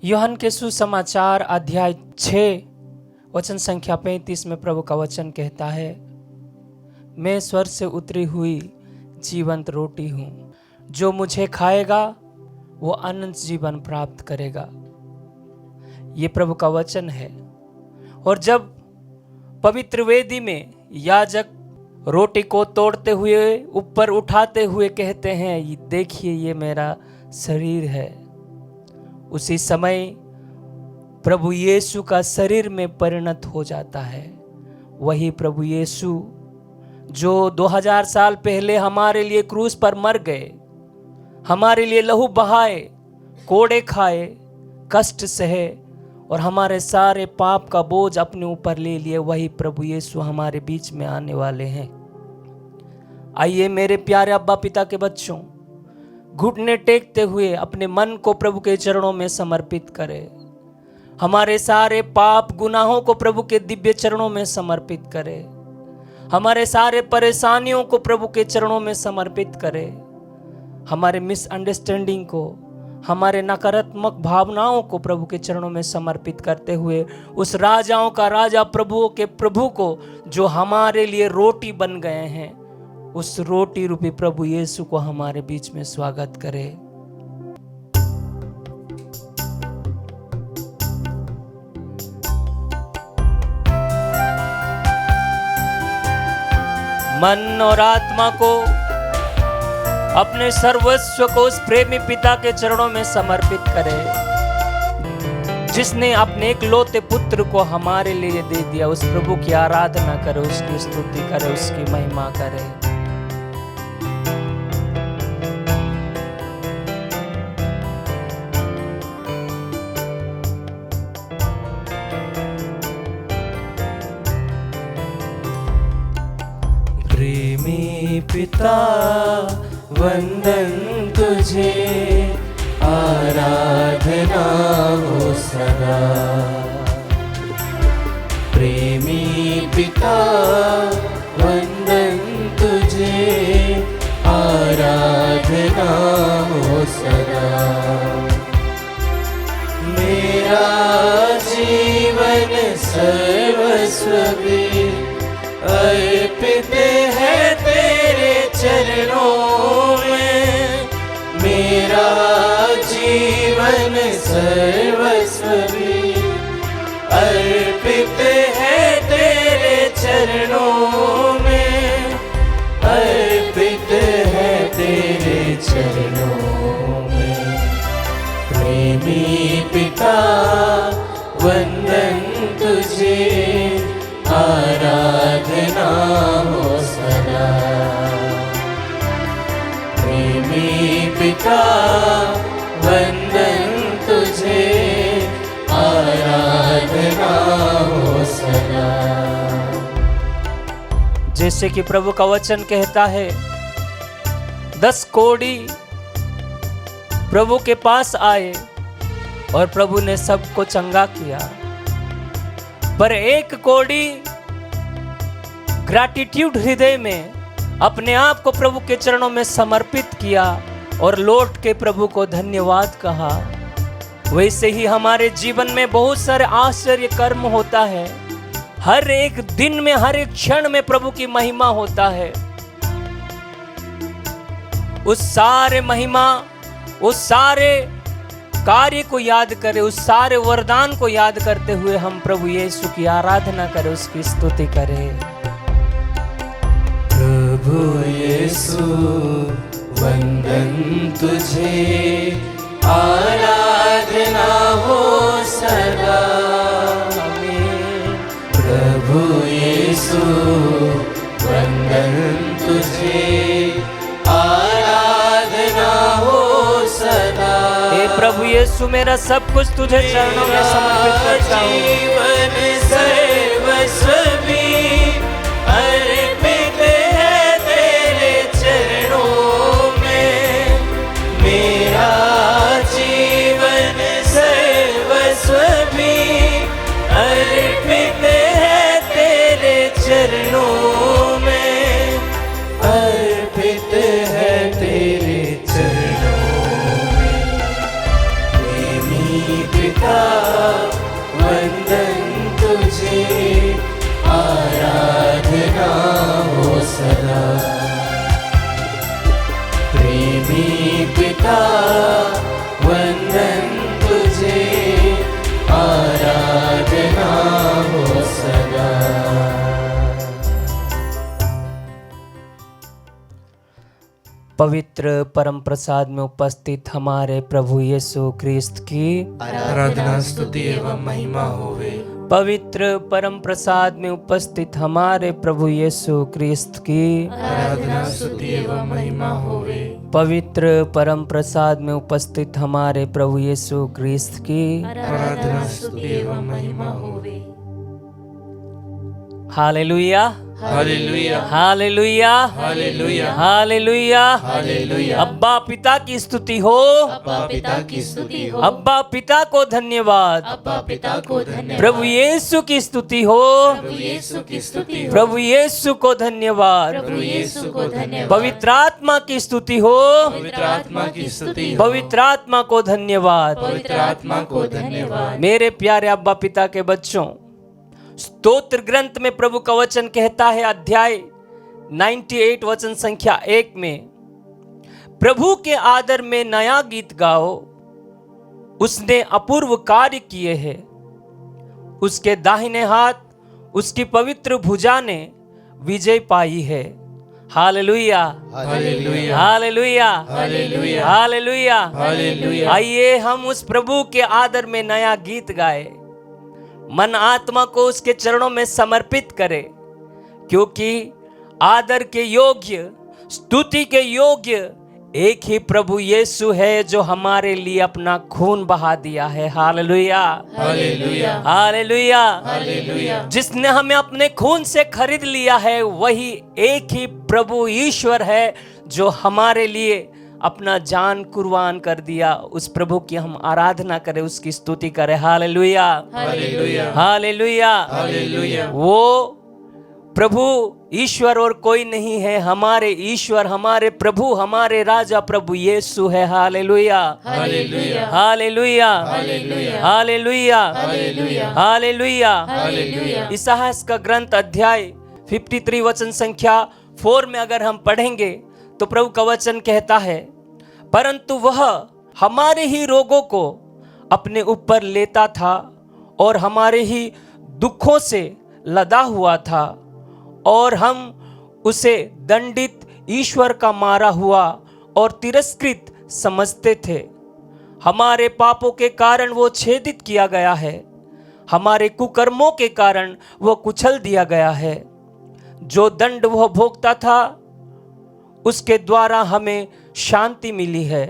यूहन्ना के सुसमाचार अध्याय 6 वचन संख्या 35 में प्रभु का वचन कहता है, मैं स्वर्ग से उतरी हुई जीवंत रोटी हूं, जो मुझे खाएगा वो अनंत जीवन प्राप्त करेगा। ये प्रभु का वचन है। और जब पवित्र वेदी में याजक रोटी को तोड़ते हुए ऊपर उठाते हुए कहते हैं, देखिए ये मेरा शरीर है, उसी समय प्रभु यीशु का शरीर में परिणत हो जाता है। वही प्रभु यीशु जो 2000 साल पहले हमारे लिए क्रूस पर मर गए, हमारे लिए लहू बहाए, कोड़े खाए, कष्ट सहे और हमारे सारे पाप का बोझ अपने ऊपर ले लिए, वही प्रभु यीशु हमारे बीच में आने वाले हैं। आइए मेरे प्यारे अब्बा पिता के बच्चों, घुटने टेकते हुए अपने मन को प्रभु के चरणों में समर्पित करें। हमारे सारे पाप गुनाहों को प्रभु के दिव्य चरणों में समर्पित करें। हमारे सारे परेशानियों को प्रभु के चरणों में समर्पित करें। हमारे मिसअंडरस्टैंडिंग को, हमारे नकारात्मक भावनाओं को प्रभु के चरणों में समर्पित करते हुए उस राजाओं का राजा, प्रभुओं के प्रभु को, जो हमारे लिए रोटी बन गए हैं, उस रोटी रूपी प्रभु यीशु को हमारे बीच में स्वागत करें। मन और आत्मा को, अपने सर्वस्व को उस प्रेमी पिता के चरणों में समर्पित करें, जिसने अपने इकलौते पुत्र को हमारे लिए दे दिया। उस प्रभु की आराधना करें, उसकी स्तुति करें, उसकी महिमा करें। प्रेमी पिता वंदन तुझे, आराधना हो सदा। प्रेमी पिता वंदन तुझे, आराधना हो सदा। मेरा जीवन सर्वस्व भी अर्पित है तेरे चरणों में। मेरा जीवन सर्वस्व भी अर्पित है तेरे चरणों में, अर्पित है तेरे चरणों में। प्रेमी पिता वंदन तुझे, आराधना हो सदा। प्रेमी पिता वंदन तुझे, आराधना हो सदा। जैसे कि प्रभु का वचन कहता है, 10 कोढ़ी प्रभु के पास आए और प्रभु ने सबको चंगा किया, पर एक कोढ़ी ग्रैटिट्यूड हृदय में अपने आप को प्रभु के चरणों में समर्पित किया और लौट के प्रभु को धन्यवाद कहा। वैसे ही हमारे जीवन में बहुत सारे आश्चर्य कर्म होता है। हर एक दिन में, हर एक क्षण में प्रभु की महिमा होता है। उस सारे महिमा, उस सारे कार्य को याद करें, उस सारे वरदान को याद करते हुए हम प्रभु यीशु की आराधना करें, उसकी स्तुति करें। प्रभु यीशु वंदन तुझे, आराधना हो सदा। प्रभु यीशु वंदन तुझे, आराधना हो सदा। हे प्रभु यीशु, मेरा सब कुछ तुझे चरणों में समर्पित करता हूँ। जीवन सर्वस्व भी अर्पित है तेरे चरणों में। मेरा जीवन सर्वस्व भी अर्पित है तेरे चरणों में, अर्पित है तेरे चरणों में। प्रेमी पिता पवित्र परम प्रसाद में उपस्थित हमारे प्रभु यीशु क्रिस्त की आराधना स्तुति एवं महिमा होवे। पवित्र परम प्रसाद में उपस्थित हमारे प्रभु यीशु क्रिस्त की आराधना स्तुति एवं महिमा होवे। पवित्र परम प्रसाद में उपस्थित हमारे प्रभु यीशु क्रिस्त की आराधना स्तुति एवं महिमा होवे। हालेलुया हालेलुया हालेलुया हालेलुया हालेलुया हालेलुया। अब्बा पिता की स्तुति हो, अब्बा पिता की स्तुति हो, अब्बा पिता को धन्यवाद, अब्बा पिता को धन्यवाद। प्रभु यीशु की स्तुति हो, प्रभु यीशु की स्तुति हो, प्रभु यीशु को धन्यवाद, प्रभु यीशु को धन्यवाद। पवित्र आत्मा की स्तुति हो, पवित्र आत्मा की स्तुति हो, पवित्र आत्मा को धन्यवाद। पवित्र आत्मा को धन्यवाद। मेरे प्यारे अब्बा पिता के बच्चों, स्तोत्र ग्रंथ में प्रभु का वचन कहता है, अध्याय 98 वचन संख्या 1 में, प्रभु के आदर में नया गीत गाओ, उसने अपूर्व कार्य किए हैं। उसके दाहिने हाथ उसकी पवित्र भुजा ने विजय पाई है। हालेलुया हालेलुया हालेलुया हालेलुया हालेलुया। हालेलुया। आइए हम उस प्रभु के आदर में नया गीत गाए, मन आत्मा को उसके चरणों में समर्पित करें, क्योंकि आदर के योग्य, स्तुति के योग्य एक ही प्रभु यीशु है जो हमारे लिए अपना खून बहा दिया है। हालेलुया हालेलुया हालेलुया। हालेलुया। जिसने हमें अपने खून से खरीद लिया है, वही एक ही प्रभु ईश्वर है जो हमारे लिए अपना जान कुर्बान कर दिया। उस प्रभु की हम आराधना करें, उसकी स्तुति करें। हालेलुया हालेलुया हालेलुया हालेलुया। वो प्रभु ईश्वर और कोई नहीं है, हमारे ईश्वर, हमारे प्रभु, हमारे राजा प्रभु यीशु है। हालेलुया हालेलुया हालेलुया हालेलुया हालेलुया हालेलुया हालेलुया। हालेलुया। इसायास का ग्रंथ अध्याय 53 वचन संख्या 4 में अगर हम पढ़ेंगे तो प्रभु का वचन कहता है, परंतु वह हमारे ही रोगों को अपने ऊपर लेता था और हमारे ही दुखों से लदा हुआ था, और हम उसे दंडित, ईश्वर का मारा हुआ और तिरस्कृत समझते थे। हमारे पापों के कारण वो छेदित किया गया है, हमारे कुकर्मों के कारण वो कुचल दिया गया है। जो दंड वह भोगता था, उसके द्वारा हमें शांति मिली है,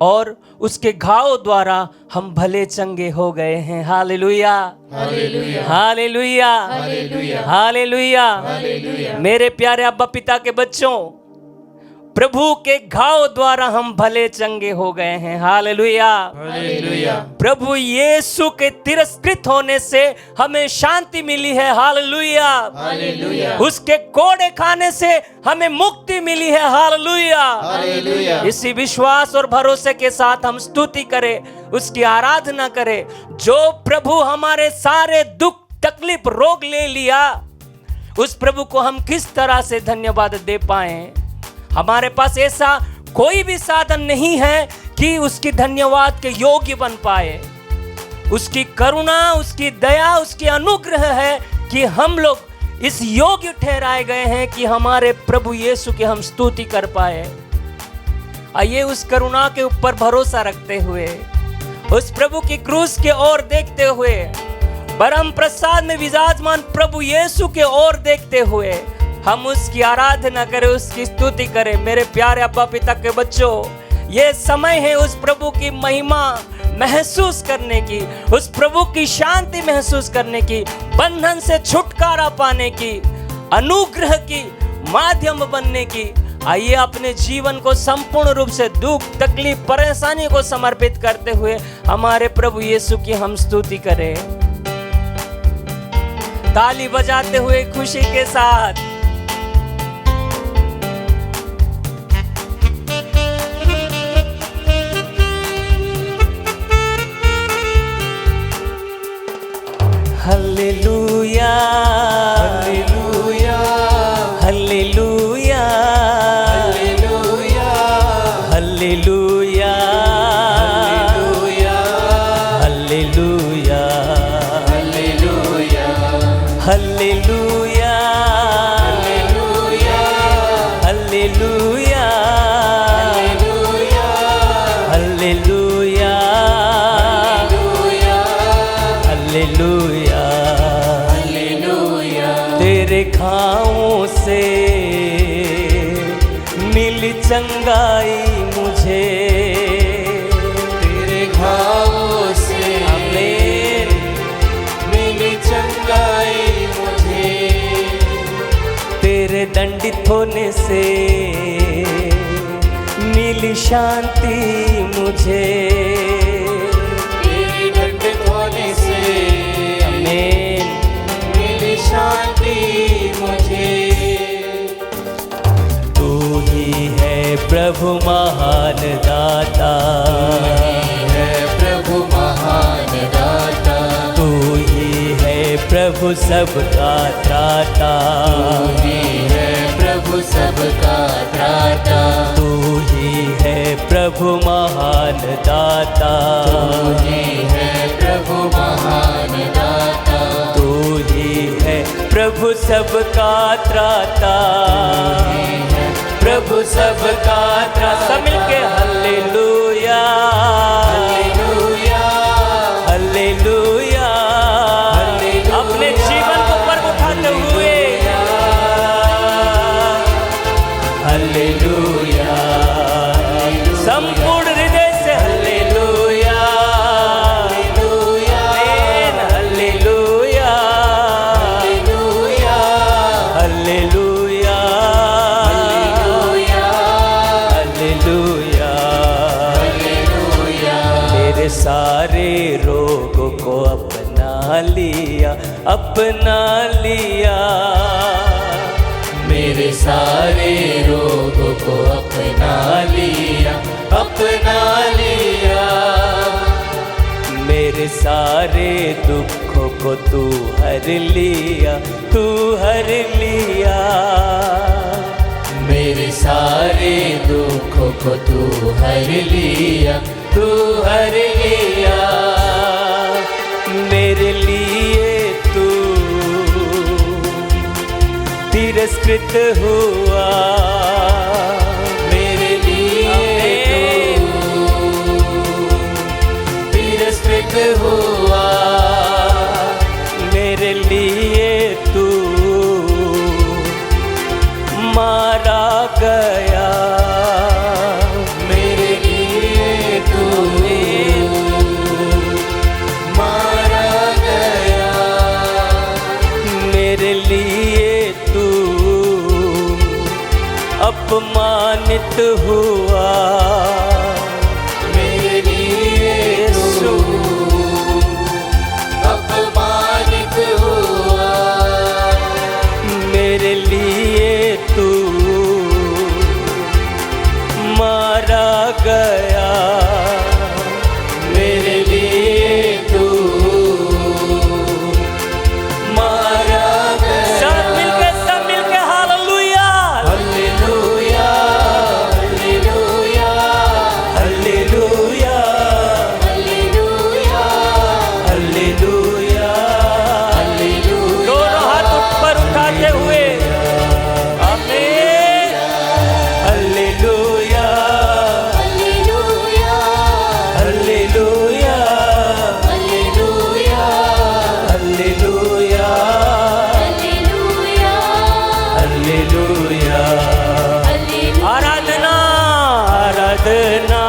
और उसके घाव द्वारा हम भले चंगे हो गए हैं। हालेलुया हालेलुया हालेलुया हालेलुया हालेलुया। हालेलुया। मेरे प्यारे अब्बा पिता के बच्चों, प्रभु के घाव द्वारा हम भले चंगे हो गए हैं। हालेलुया हालेलुया। प्रभु यीशु के तिरस्कृत होने से हमें शांति मिली है। हालेलुया हालेलुया। उसके कोड़े खाने से हमें मुक्ति मिली है। हालेलुया हालेलुया। इसी विश्वास और भरोसे के साथ हम स्तुति करें, उसकी आराधना करें। जो प्रभु हमारे सारे दुख, तकलीफ, रोग ले लिया, उस प्रभु को हम किस तरह से धन्यवाद दे पाए। हमारे पास ऐसा कोई भी साधन नहीं है कि उसकी धन्यवाद के योग्य बन पाए। उसकी करुणा, उसकी दया, उसकी अनुग्रह है कि हम लोग इस योग्य ठहराए गए हैं कि हमारे प्रभु यीशु की हम स्तुति कर पाए। आइए उस करुणा के ऊपर भरोसा रखते हुए, उस प्रभु की क्रूस के ओर देखते हुए, परम प्रसाद में विराजमान प्रभु यीशु के ओर देखते हुए हम उसकी आराधना करें, उसकी स्तुति करें। मेरे प्यारे अब्बा पिता के बच्चों, ये समय है उस प्रभु की महिमा महसूस करने की, उस प्रभु की शांति महसूस करने की, बंधन से छुटकारा पाने की, अनुग्रह की माध्यम बनने की। आइए अपने जीवन को संपूर्ण रूप से दुख, तकलीफ, परेशानी को समर्पित करते हुए हमारे प्रभु यीशु की हम स्तुति करें, ताली बजाते हुए खुशी के साथ। हालेलुया हालेलुया हालेलुया हालेलुया हालेलुया हालेलुया हालेलुया हालेलुया हालेलुया हालेलुया चंगाई मुझे तेरे घावों से आमीन। मिली चंगाई मुझे, तेरे दंडित होने से मिली शांति मुझे, तेरे दंडित होने से आमीन। मिली शांति मुझे। तू ही है प्रभु महान दाता, है प्रभु महान दाता, तू ही है प्रभु सबका त्राता, तू ही है प्रभु सबका त्राता, तू ही है प्रभु महान दाता, तू ही है प्रभु महान दाता, तू ही है प्रभु सबका त्राता, प्रभु सबका त्राता। सब मिलके हालेलुया हालेलुया हालेलुया। अपने जीवन को पर्व उठाते हुए हालेलुया, संपूर्ण हृदय से हालेलुया आमीन। हालेलुया हालेलुया हालेलुया। मेरे सारे रोगों को अपना लिया, अपना लिया। मेरे सारे रोगों को अपना लिया, अपना लिया। मेरे सारे दुखों को तू हर लिया, तू हर लिया। मेरे सारे दुखों को तू हर लिया, तू हर लिया। मेरे लिए तू तिरस्कृत हुआ, मेरे लिए तू तिरस्कृत हुआ, मेरे लिए तू मारा गया, मेरे लिए तू मारा गया, मेरे लिए तू अपमानित हुआ, मेरे लिए तू अपमानित हुआ, मेरे लिए तू मारा गया, मेरे लिए तू मारा गया। सब मिलके हालेलुया हालेलुया हालेलुया हालेलुया हालेलुया हालेलुया। दोनों हाथ ऊपर उठाते हुए आमीन। हालेलुया हालेलुया हालेलुया हालेलुया हालेलुया हालेलुया हालेलुया। आराधना आराधना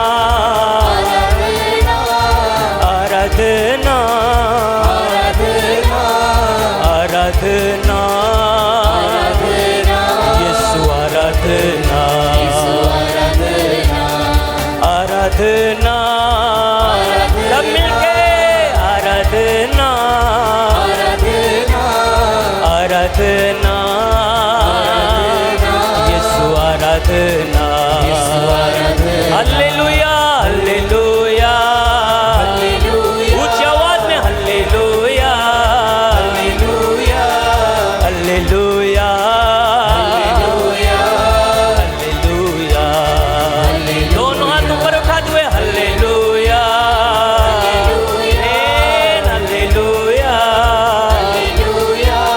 आराधना आराधना यीशु आराधना आराधना। सब मिलके आराधना आराधना यीशु आराधना। हालेलुया हालेलुया ऊंची आवाज में हालेलुया हालेलुया हालेलुया। दोनों हाथ ऊपर उठाते हुए हालेलुया आमीन। हालेलुया हालेलुया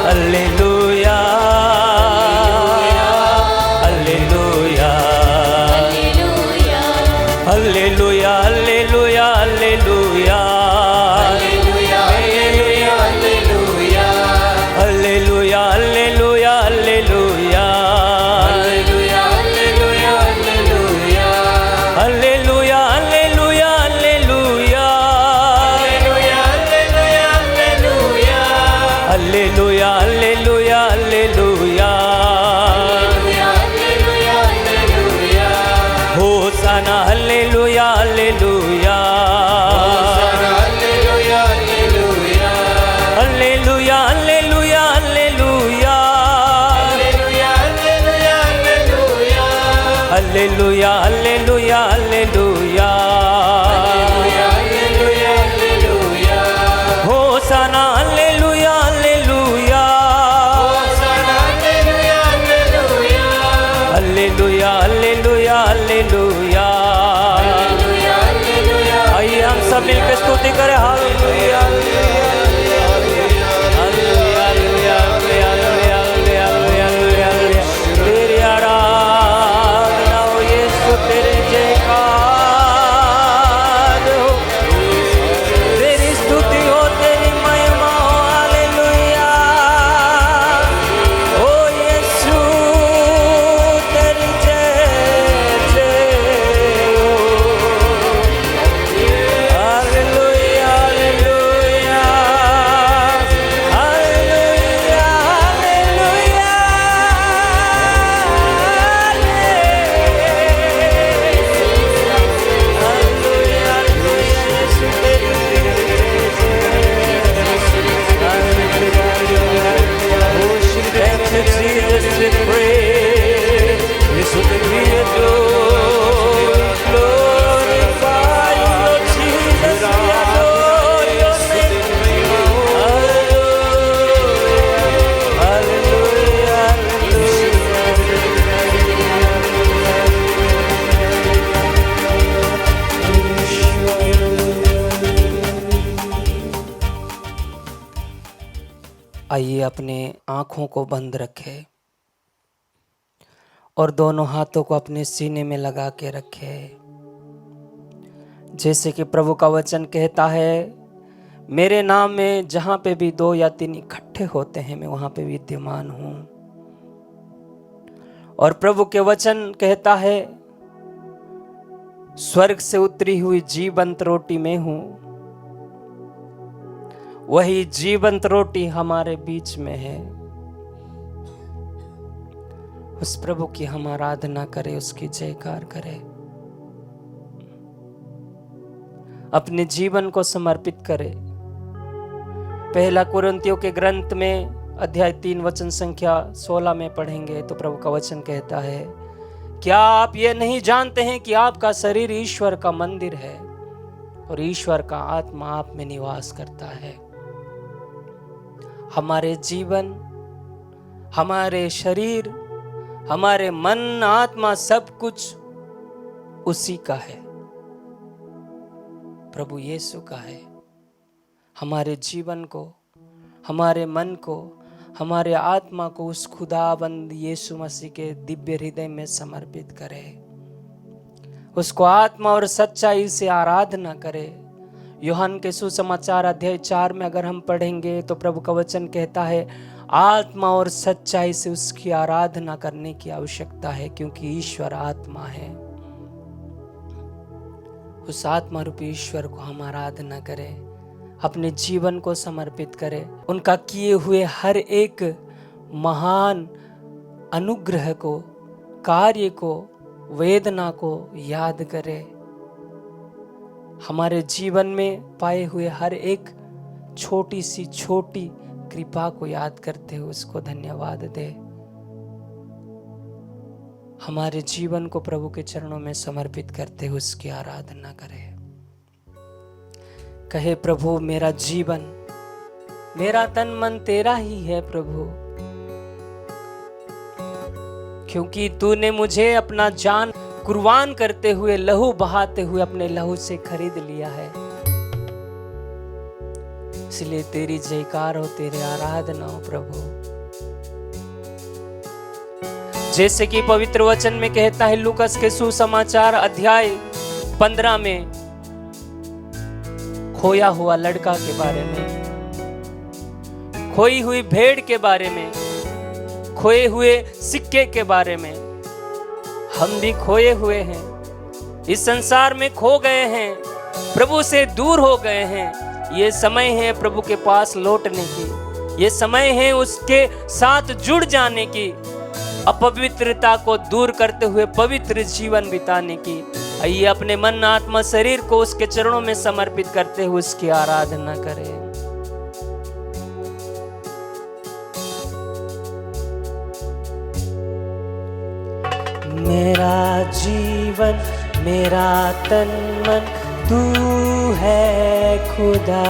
हालेलुया हालेलुया हालेलुया हालेलुया हालेलुया हालेलुया हालेलुया हालेलुया हालेलुया हालेलुया होसाना हालेलुया हालेलुया हालेलुया हालेलुया हालेलुया। आइए हम सब मिलकर स्तुति करें। हालेलुया हालेलुया हालेलुया हालेलुया हालेलुया। तेरी आराधना हो यीशु, तेरी जयकार हो, तेरी स्तुति हो, तेरी महिमा हो। हालेलुया ओ यीशु, तेरी जय जय हो। हालेलुया हालेलुया हालेलुया हालेलुया। हालेलुया हालेलुया यीशु, तेरी Thank you, Jesus, we pray. Yes, we adore, glorify you, Lord Jesus, we adore your name. Hallelujah, hallelujah, हallelujah। आइए अपने आँखों को बंद रखें और दोनों हाथों को अपने सीने में लगा के रखें। जैसे कि प्रभु का वचन कहता है, मेरे नाम में जहाँ पे भी 2 या 3 इकट्ठे होते हैं, मैं वहाँ पे विद्यमान हूँ। और प्रभु के वचन कहता है, स्वर्ग से उतरी हुई जीवंत रोटी मैं हूँ। वही जीवंत रोटी हमारे बीच में है। उस प्रभु की हम आराधना करें, उसकी जयकार करें, अपने जीवन को समर्पित करें। पहला कुरिन्थियों के ग्रंथ में अध्याय 3 वचन संख्या 16 में पढ़ेंगे तो प्रभु का वचन कहता है, क्या आप ये नहीं जानते हैं कि आपका शरीर ईश्वर का मंदिर है और ईश्वर का आत्मा आप में निवास करता है। हमारे जीवन, हमारे शरीर, हमारे मन, आत्मा, सब कुछ उसी का है, प्रभु यीशु का है। हमारे जीवन को, हमारे मन को, हमारे आत्मा को उस खुदाबंद यीशु मसीह के दिव्य हृदय में समर्पित करें। उसको आत्मा और सच्चाई से आराधना करें। यूहन्ना के सुसमाचार अध्याय 4 में अगर हम पढ़ेंगे तो प्रभु का वचन कहता है, आत्मा और सच्चाई से उसकी आराधना करने की आवश्यकता है, क्योंकि ईश्वर आत्मा है। उस आत्मा रूपी ईश्वर को हम आराधना करें, अपने जीवन को समर्पित करें, उनका किए हुए हर एक महान अनुग्रह को, कार्य को, वेदना को याद करें। हमारे जीवन में पाए हुए हर एक छोटी सी छोटी कृपा को याद करते हुए उसको धन्यवाद दे। हमारे जीवन को प्रभु के चरणों में समर्पित करते हुए उसकी आराधना करें। कहे, प्रभु मेरा जीवन, मेरा तन मन तेरा ही है प्रभु, क्योंकि तूने मुझे अपना जान कुर्बान करते हुए, लहू बहाते हुए अपने लहू से खरीद लिया है। इसलिए तेरी जयकार हो, तेरी आराधना हो प्रभु। जैसे कि पवित्र वचन में कहता है, लूकास के सुसमाचार अध्याय 15 में खोया हुआ लड़का के बारे में, खोई हुई भेड़ के बारे में, खोए हुए सिक्के के बारे में। हम भी खोए हुए हैं, इस संसार में खो गए हैं, प्रभु से दूर हो गए हैं। ये समय है प्रभु के पास लौटने की, ये समय है उसके साथ जुड़ जाने की, अपवित्रता को दूर करते हुए पवित्र जीवन बिताने की। आइए अपने मन, आत्मा, शरीर को उसके चरणों में समर्पित करते हुए उसकी आराधना करें। मेरा जीवन मेरा तन मन तू है खुदा।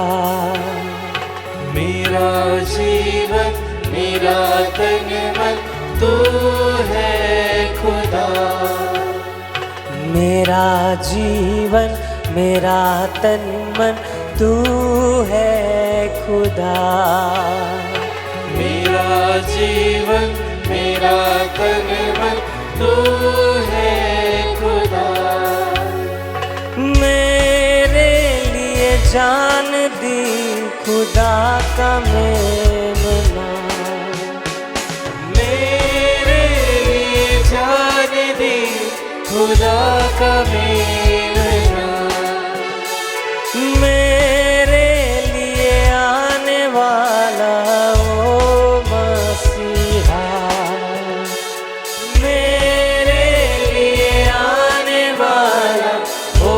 मेरा जीवन मेरा तन मन तू है खुदा। मेरा जीवन मेरा तन मन तू है खुदा। मेरा जीवन मेरा तन मन तू है खुदा। मेरे लिए जान दी खुदा का मेमना। मेरे लिए जान दी खुदा का मेमना। मेरे लिए आने वाला ओ मसीहा। मेरे लिए आने वाला ओ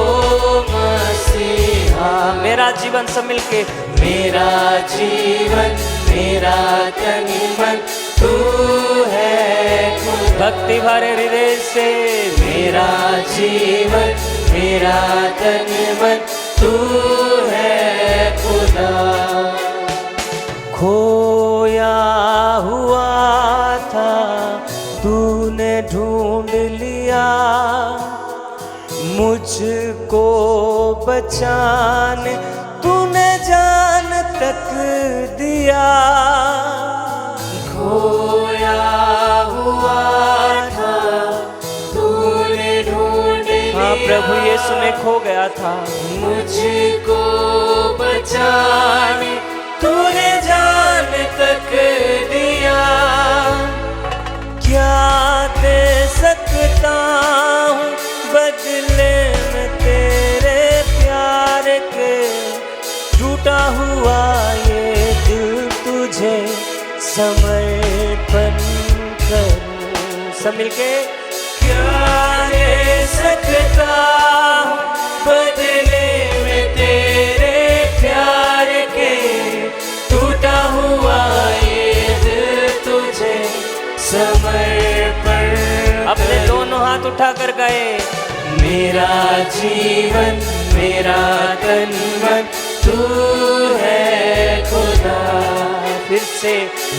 मसीहा। मेरा जीवन सब मिलके मेरा जीवन मेरा तन मन तू है खुदा। भक्ति भरे हृदय से मेरा जीवन मेरा तन मन तू है खुदा। खोया हुआ था तूने ढूंढ लिया। मुझको बचाने तूने जान तक दिया। खोया हुआ था तूने ढूंढ लिया। हाँ प्रभु यीशु में खो गया था। मुझको बचाने तूने जान तक दिया। क्या दे सकता हूँ बदले में तेरे प्यार के। टूटा हुआ ये दिल तुझे समर्पण करूं। सब मिलके क्या दे सकता हूँ बदले में तेरे प्यार के। टूटा हुआ ये दिल तुझे समर्पण। अपने दोनों हाथ उठाकर गए। मेरा जीवन मेरा तन मन तू है खुदा। फिर से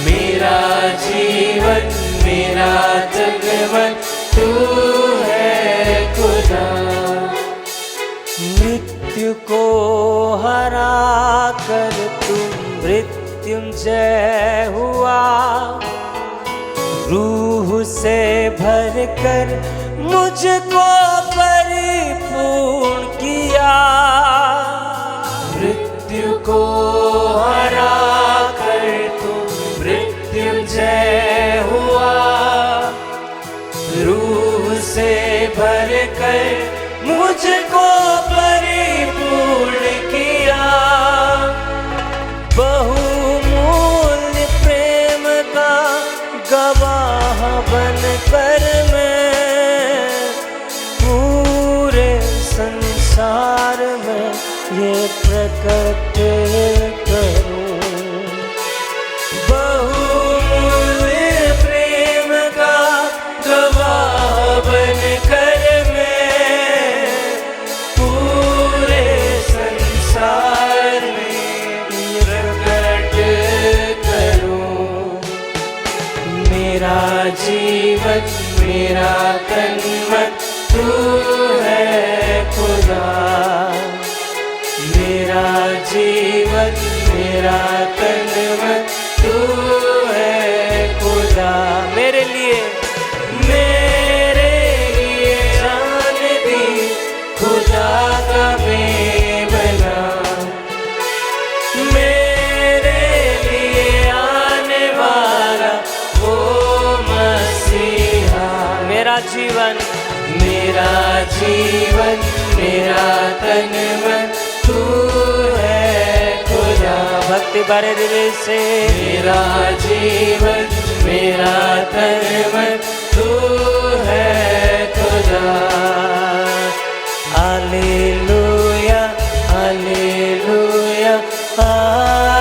मेरा जीवन मेरा तन मन तू है खुदा। मृत्यु को हरा कर तुम मृत्युंजय हुआ। रूह से भर कर मुझको परिपूर्ण किया। मृत्यु को हरा कर तुम मृत्युंजय हुआ। रूह से भर कर मुझको परिपूर्ण किया। बहुमूल्य प्रेम का गवाह बनकर मैं पूरे संसार में ये प्रकट करूं। बहुमूल्य प्रेम का गवाह बनकर मैं पूरे संसार में प्रकट करूं। मेरा जीवन मेरा तन मन तू है खुदा। मेरा जीवन मेरा तन मन तू है खुदा। मेरे लिए जान दी खुदा का मेमना। मेरे लिए आने वाला वो मसीहा। मेरा जीवन मेरा जीवन मेरा तन मन तू है खुदा। भक्ति भरे हृदय से मेरा जीवन मेरा तन मन तू है खुदा। हालेलुया हालेलुया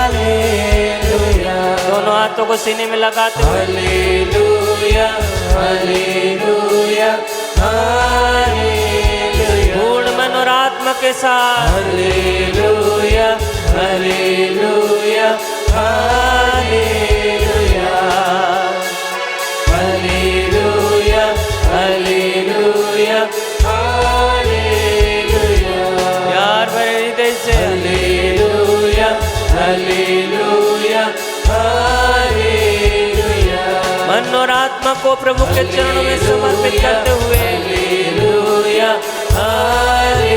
हालेलुया। दोनों हाथों को सीने में लगाते हुए हालेलुया हालेलुया हालेलुया पूर्ण मन और आत्मा के साथ हालेलुया हालेलुया हालेलुया हालेलुया हालेलुया हालेलुया प्यार भरे हृदय से हालेलुया हालेलुया हालेलुया मन और आत्मा को प्रभु के चरणों में समर्पित करते हुए हालेलुया हालेलुया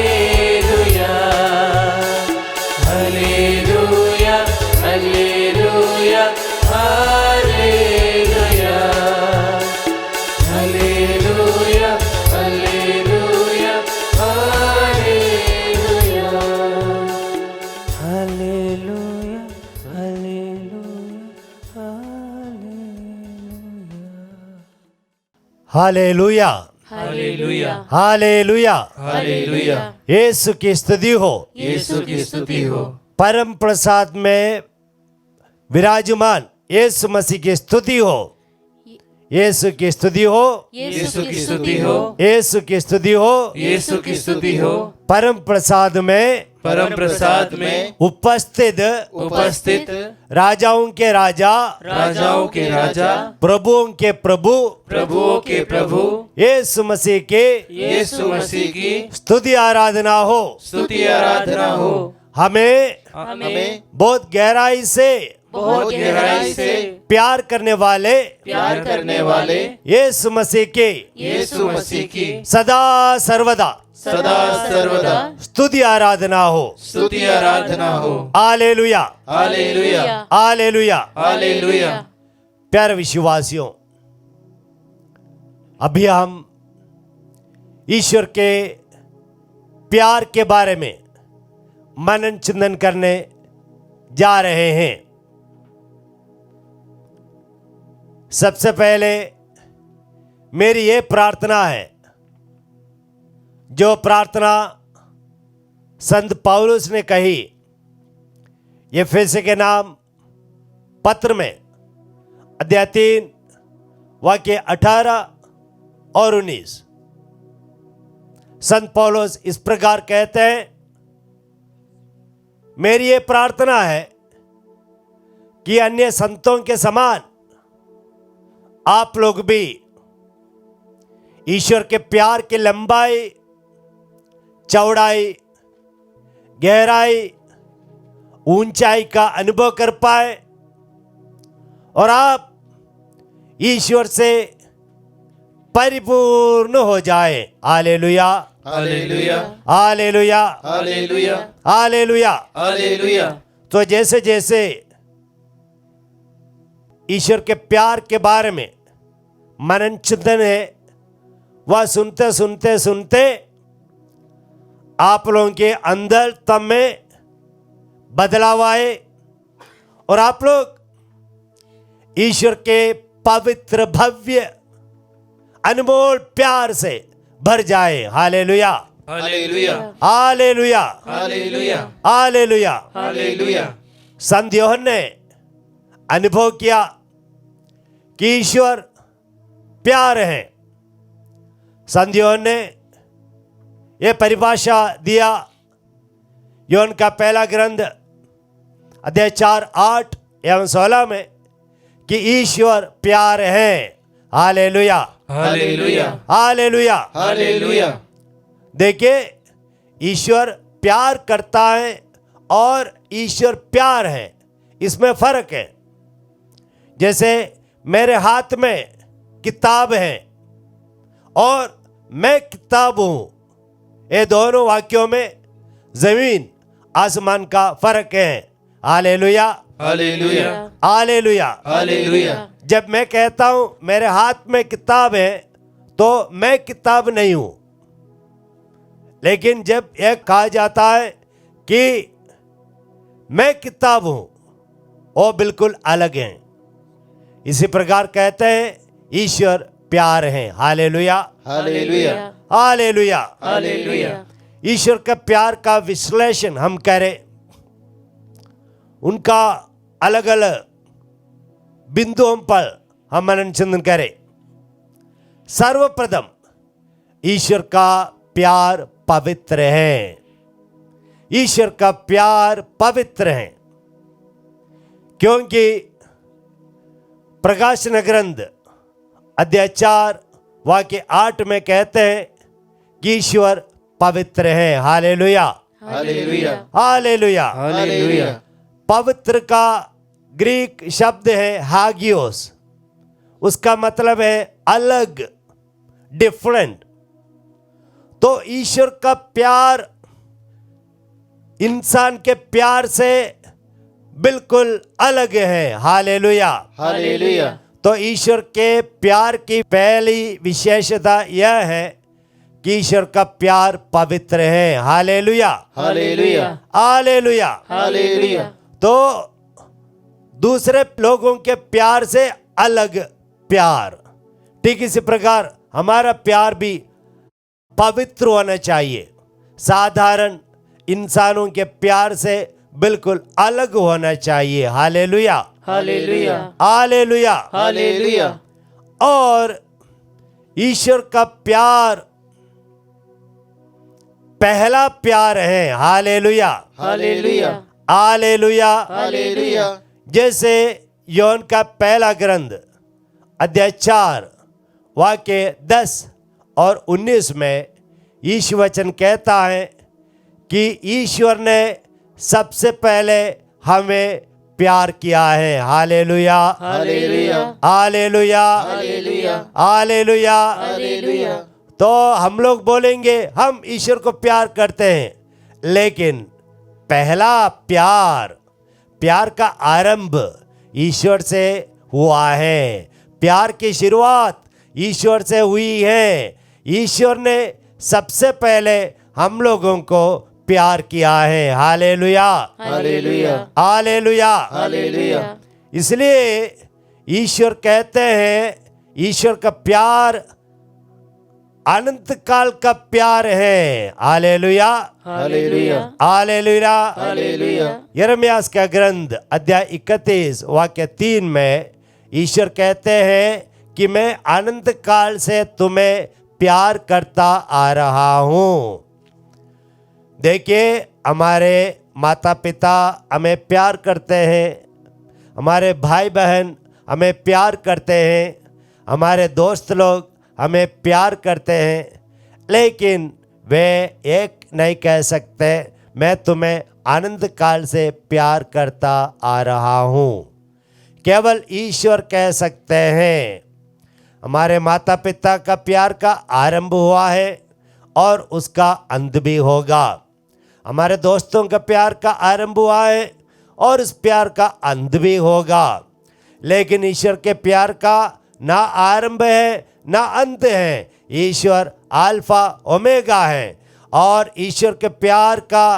हालेलुया हालेलुया हालेलुया हालेलुया हालेलुया हालेलुया हालेलुया हालेलुया हालेलुया हालेलुया हालेलुया हालेलुया यीशु की स्तुति हो। यीशु की स्तुति हो। परम प्रसाद में विराजमान यीशु मसीह की स्तुति हो। यीशु की स्तुति हो। यीशु की स्तुति हो। यीशु की स्तुति हो। यीशु की स्तुति हो। परम प्रसाद में परम प्रसाद में उपस्थित उपस्थित राजाओं के राजा राजाओं के राजा प्रभुओं के प्रभु प्रभुओं के प्रभु यीशु मसीह के यीशु मसीह की स्तुति आराधना हो। स्तुति आराधना हो। हमें हमें बहुत गहराई से बहुत गहराई से प्यार करने वाले प्यार करने वाले यीशु मसीह के यीशु मसीह की सदा सर्वदा सदा सर्वदा स्तुति आराधना हो। स्तुति आराधना हो। हालेलुया हालेलुया हालेलुया। हालेलुया प्यारे विश्वासियों, अभी हम ईश्वर के प्यार के बारे में मनन चिंतन करने जा रहे हैं। सबसे पहले मेरी ये प्रार्थना है, जो प्रार्थना संत पौलुस ने कही एफेसी के नाम पत्र में अध्याय 3 वाक्य 18 और 19। संत पौलुस इस प्रकार कहते हैं, मेरी ये प्रार्थना है कि अन्य संतों के समान आप लोग भी ईश्वर के प्यार की लंबाई, चौड़ाई, गहराई, ऊंचाई का अनुभव कर पाए और आप ईश्वर से परिपूर्ण हो जाए। हालेलुया हालेलुया हालेलुया हालेलुया हालेलुया। हालेलुया तो जैसे जैसे ईश्वर के प्यार के बारे में मनन चिंतन है, वह सुनते सुनते सुनते आप लोगों के अंदर तम में बदलाव आए और आप लोग ईश्वर के पवित्र भव्य अनमोल प्यार से भर जाए। हालेलुया हालेलुया हालेलुया हालेलुया हालेलुया। हालेलुया संत यूहन्ना ने अनुभव किया कि ईश्वर प्यार है। संत यूहन्ना ने यह परिभाषा दिया यूहन्ना का पहला ग्रंथ अध्याय 4, 8 एवं 16 में कि ईश्वर प्यार है। हालेलुया हालेलुया हालेलुया हालेलुया। देखिए, ईश्वर प्यार करता है और ईश्वर प्यार है, इसमें फर्क है। जैसे मेरे हाथ में किताब है और मैं किताब हूं, ये दोनों वाक्यों में जमीन आसमान का फर्क है। हालेलुया हालेलुया हालेलुया। हालेलुया जब मैं कहता हूं मेरे हाथ में किताब है तो मैं किताब नहीं हूं, लेकिन जब यह कहा जाता है कि मैं किताब हूं, वो बिल्कुल अलग है। इसी प्रकार कहते हैं ईश्वर प्यार है। हालेलुया हालेलुया हालेलुया। हालेलुया ईश्वर का प्यार का विश्लेषण हम करें, उनका अलग अलग बिंदुओं पर हम मनन चिंतन करें। सर्वप्रथम ईश्वर का प्यार पवित्र है। ईश्वर का प्यार पवित्र है, क्योंकि प्रकाशन ग्रंथ अध्याय 4 वाक्य 8 में कहते हैं कि ईश्वर पवित्र है। हालेलुया, हालेलुया, हालेलुया। हालेलुया। पवित्र का ग्रीक शब्द है हागियोस। उसका मतलब है अलग, डिफरेंट। तो ईश्वर का प्यार इंसान के प्यार से बिल्कुल अलग है। हालेलुया, हालेलुया। तो ईश्वर के प्यार की पहली विशेषता यह है कि ईश्वर का प्यार पवित्र है। हालेलुया, हालेलुया, हालेलुया। हालेलुया। तो दूसरे लोगों के प्यार से अलग प्यार, ठीक इसी प्रकार हमारा प्यार भी पवित्र होना चाहिए। साधारण इंसानों के प्यार से बिल्कुल अलग होना चाहिए। हालेलुया, हालेलुया, हालेलुया। हालेलुया। और ईश्वर का प्यार पहला प्यार है। हालेलुया, हालेलुया, हालेलुया। हालेलुया। जैसे योहन का पहला ग्रंथ अध्याय 4 वाक्य 10 और 19 में ईश्वर वचन कहता है कि ईश्वर ने सबसे पहले हमें प्यार किया है। हालेलुया, हालेलुया, हालेलुया, हालेलुया, हालेलुया। हालेलुया। तो हम लोग बोलेंगे हम ईश्वर को प्यार करते हैं, लेकिन पहला प्यार का आरंभ ईश्वर से हुआ है। प्यार की शुरुआत ईश्वर से हुई है। ईश्वर ने सबसे पहले हम लोगों को प्यार किया है। हालेलुया, हालेलुया, हालेलुया। हालेलुया। इसलिए ईश्वर कहते हैं ईश्वर का प्यार अनंत काल का प्यार है। हालेलुया, हालेलुया, हालेलुया। हालेलुया। यिर्मयाह का ग्रंथ अध्याय 31 वाक्य 3 में ईश्वर कहते हैं कि मैं अनंत काल से तुम्हें प्यार करता आ रहा हूं। देखिए, हमारे माता पिता हमें प्यार करते हैं, हमारे भाई बहन हमें प्यार करते हैं, हमारे दोस्त लोग हमें प्यार करते हैं, लेकिन वे एक नहीं कह सकते मैं तुम्हें अनंत काल से प्यार करता आ रहा हूँ। केवल ईश्वर कह सकते हैं। हमारे माता पिता का प्यार का आरंभ हुआ है और उसका अंत भी होगा। हमारे दोस्तों का प्यार का आरंभ हुआ है और उस प्यार का अंत भी होगा। लेकिन ईश्वर के प्यार का ना आरंभ है ना अंत है। ईश्वर अल्फा ओमेगा है और ईश्वर के प्यार का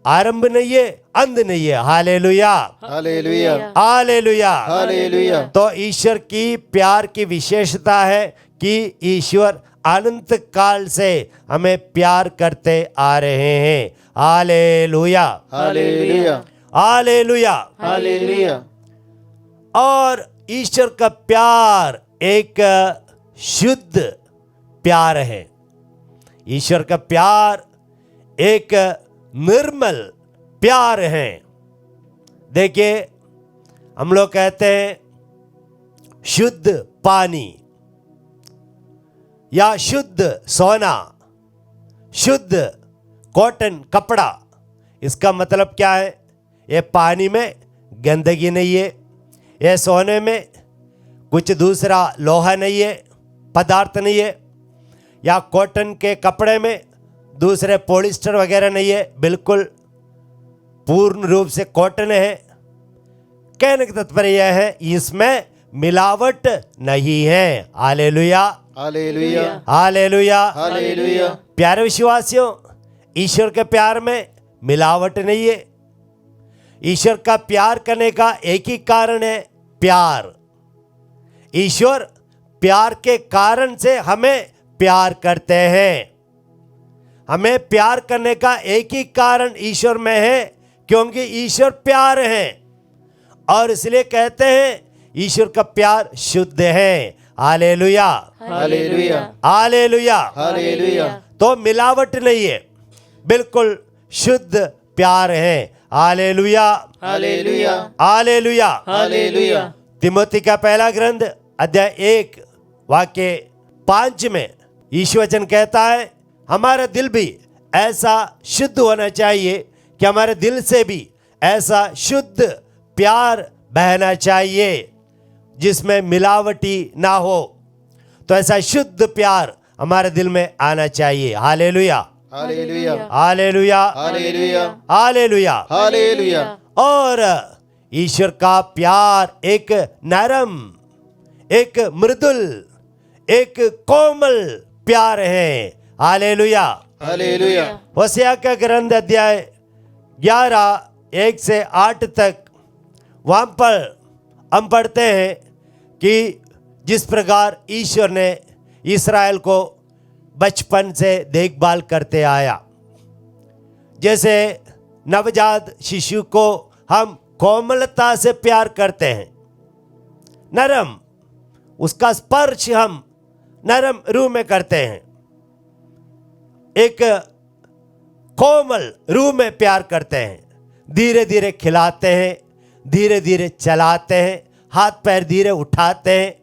आरंभ नहीं है, अंत नहीं है। हालेलुया, हालेलुया, हालेलुया। हालेलुया। तो ईश्वर की प्यार की विशेषता है कि ईश्वर अनंत काल से हमें प्यार करते आ रहे हैं। हालेलुया, हालेलुया, हालेलुया। हालेलुया। और ईश्वर का प्यार एक शुद्ध प्यार है। ईश्वर का प्यार एक निर्मल प्यार है। देखिए, हम लोग कहते हैं शुद्ध पानी या शुद्ध सोना, शुद्ध कॉटन कपड़ा। इसका मतलब क्या है? ये पानी में गंदगी नहीं है, ये सोने में कुछ दूसरा लोहा नहीं है, पदार्थ नहीं है, या कॉटन के कपड़े में दूसरे पॉलिस्टर वगैरह नहीं है, बिल्कुल पूर्ण रूप से कॉटन है। कहने का तात्पर्य यह है इसमें मिलावट नहीं है। हालेलुया, हालेलुया, हालेलुया। हालेलुया। प्यारे विश्वासियों, ईश्वर के प्यार में मिलावट नहीं है। ईश्वर का प्यार करने का एक ही कारण है, प्यार। ईश्वर प्यार के कारण से हमें प्यार करते हैं। हमें प्यार करने का एक ही कारण ईश्वर में है, क्योंकि ईश्वर प्यार है। और इसलिए कहते हैं ईश्वर का प्यार शुद्ध है। हालेलुया, हालेलुया, हालेलुया। हालेलुया, तो मिलावट नहीं है, बिल्कुल शुद्ध प्यार है। हालेलुया, हालेलुया, हालेलुया। हालेलुया, तिमोथी का पहला ग्रंथ अध्याय 1 वाक्य 5 में यीशु वचन कहता है, हमारा दिल भी ऐसा शुद्ध होना चाहिए कि हमारे दिल से भी ऐसा शुद्ध प्यार बहना चाहिए जिसमें मिलावटी ना हो। तो ऐसा शुद्ध प्यार हमारे दिल में आना चाहिए। हालेलुया, हालेलुया, हालेलुया, हालेलुया, हालेलुया। हालेलुया, और ईश्वर का प्यार एक नरम, एक मृदुल, एक कोमल प्यार है। हालेलुया। हालेलुया, होशिया का ग्रंथ अध्याय 11 1 से 8 तक, वहां पर हम पढ़ते हैं कि जिस प्रकार ईश्वर ने इस्राएल को बचपन से देखभाल करते आया, जैसे नवजात शिशु को हम कोमलता से प्यार करते हैं, नरम, उसका स्पर्श हम नरम रूह में करते हैं, एक कोमल रूह में प्यार करते हैं, धीरे धीरे खिलाते हैं, धीरे धीरे चलाते हैं, हाथ पैर धीरे उठाते हैं,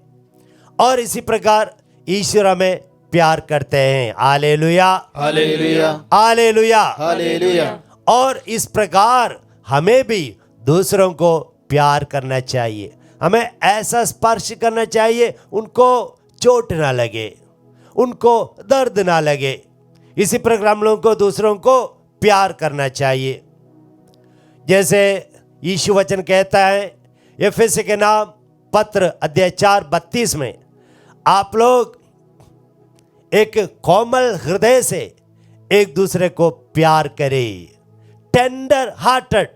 और इसी प्रकार ईश्वर हमें प्यार करते हैं। हालेलुया, हालेलुया, हालेलुया। हालेलुया, और इस प्रकार हमें भी दूसरों को प्यार करना चाहिए, हमें ऐसा स्पर्श करना चाहिए उनको चोट ना लगे, उनको दर्द ना लगे। इसी प्रकार हम लोगों को दूसरों को प्यार करना चाहिए। जैसे यीशु वचन कहता है एफेसी के नाम पत्र अध्याय 4:32 में, आप लोग एक कोमल हृदय से एक दूसरे को प्यार करें। टेंडर हार्टेड,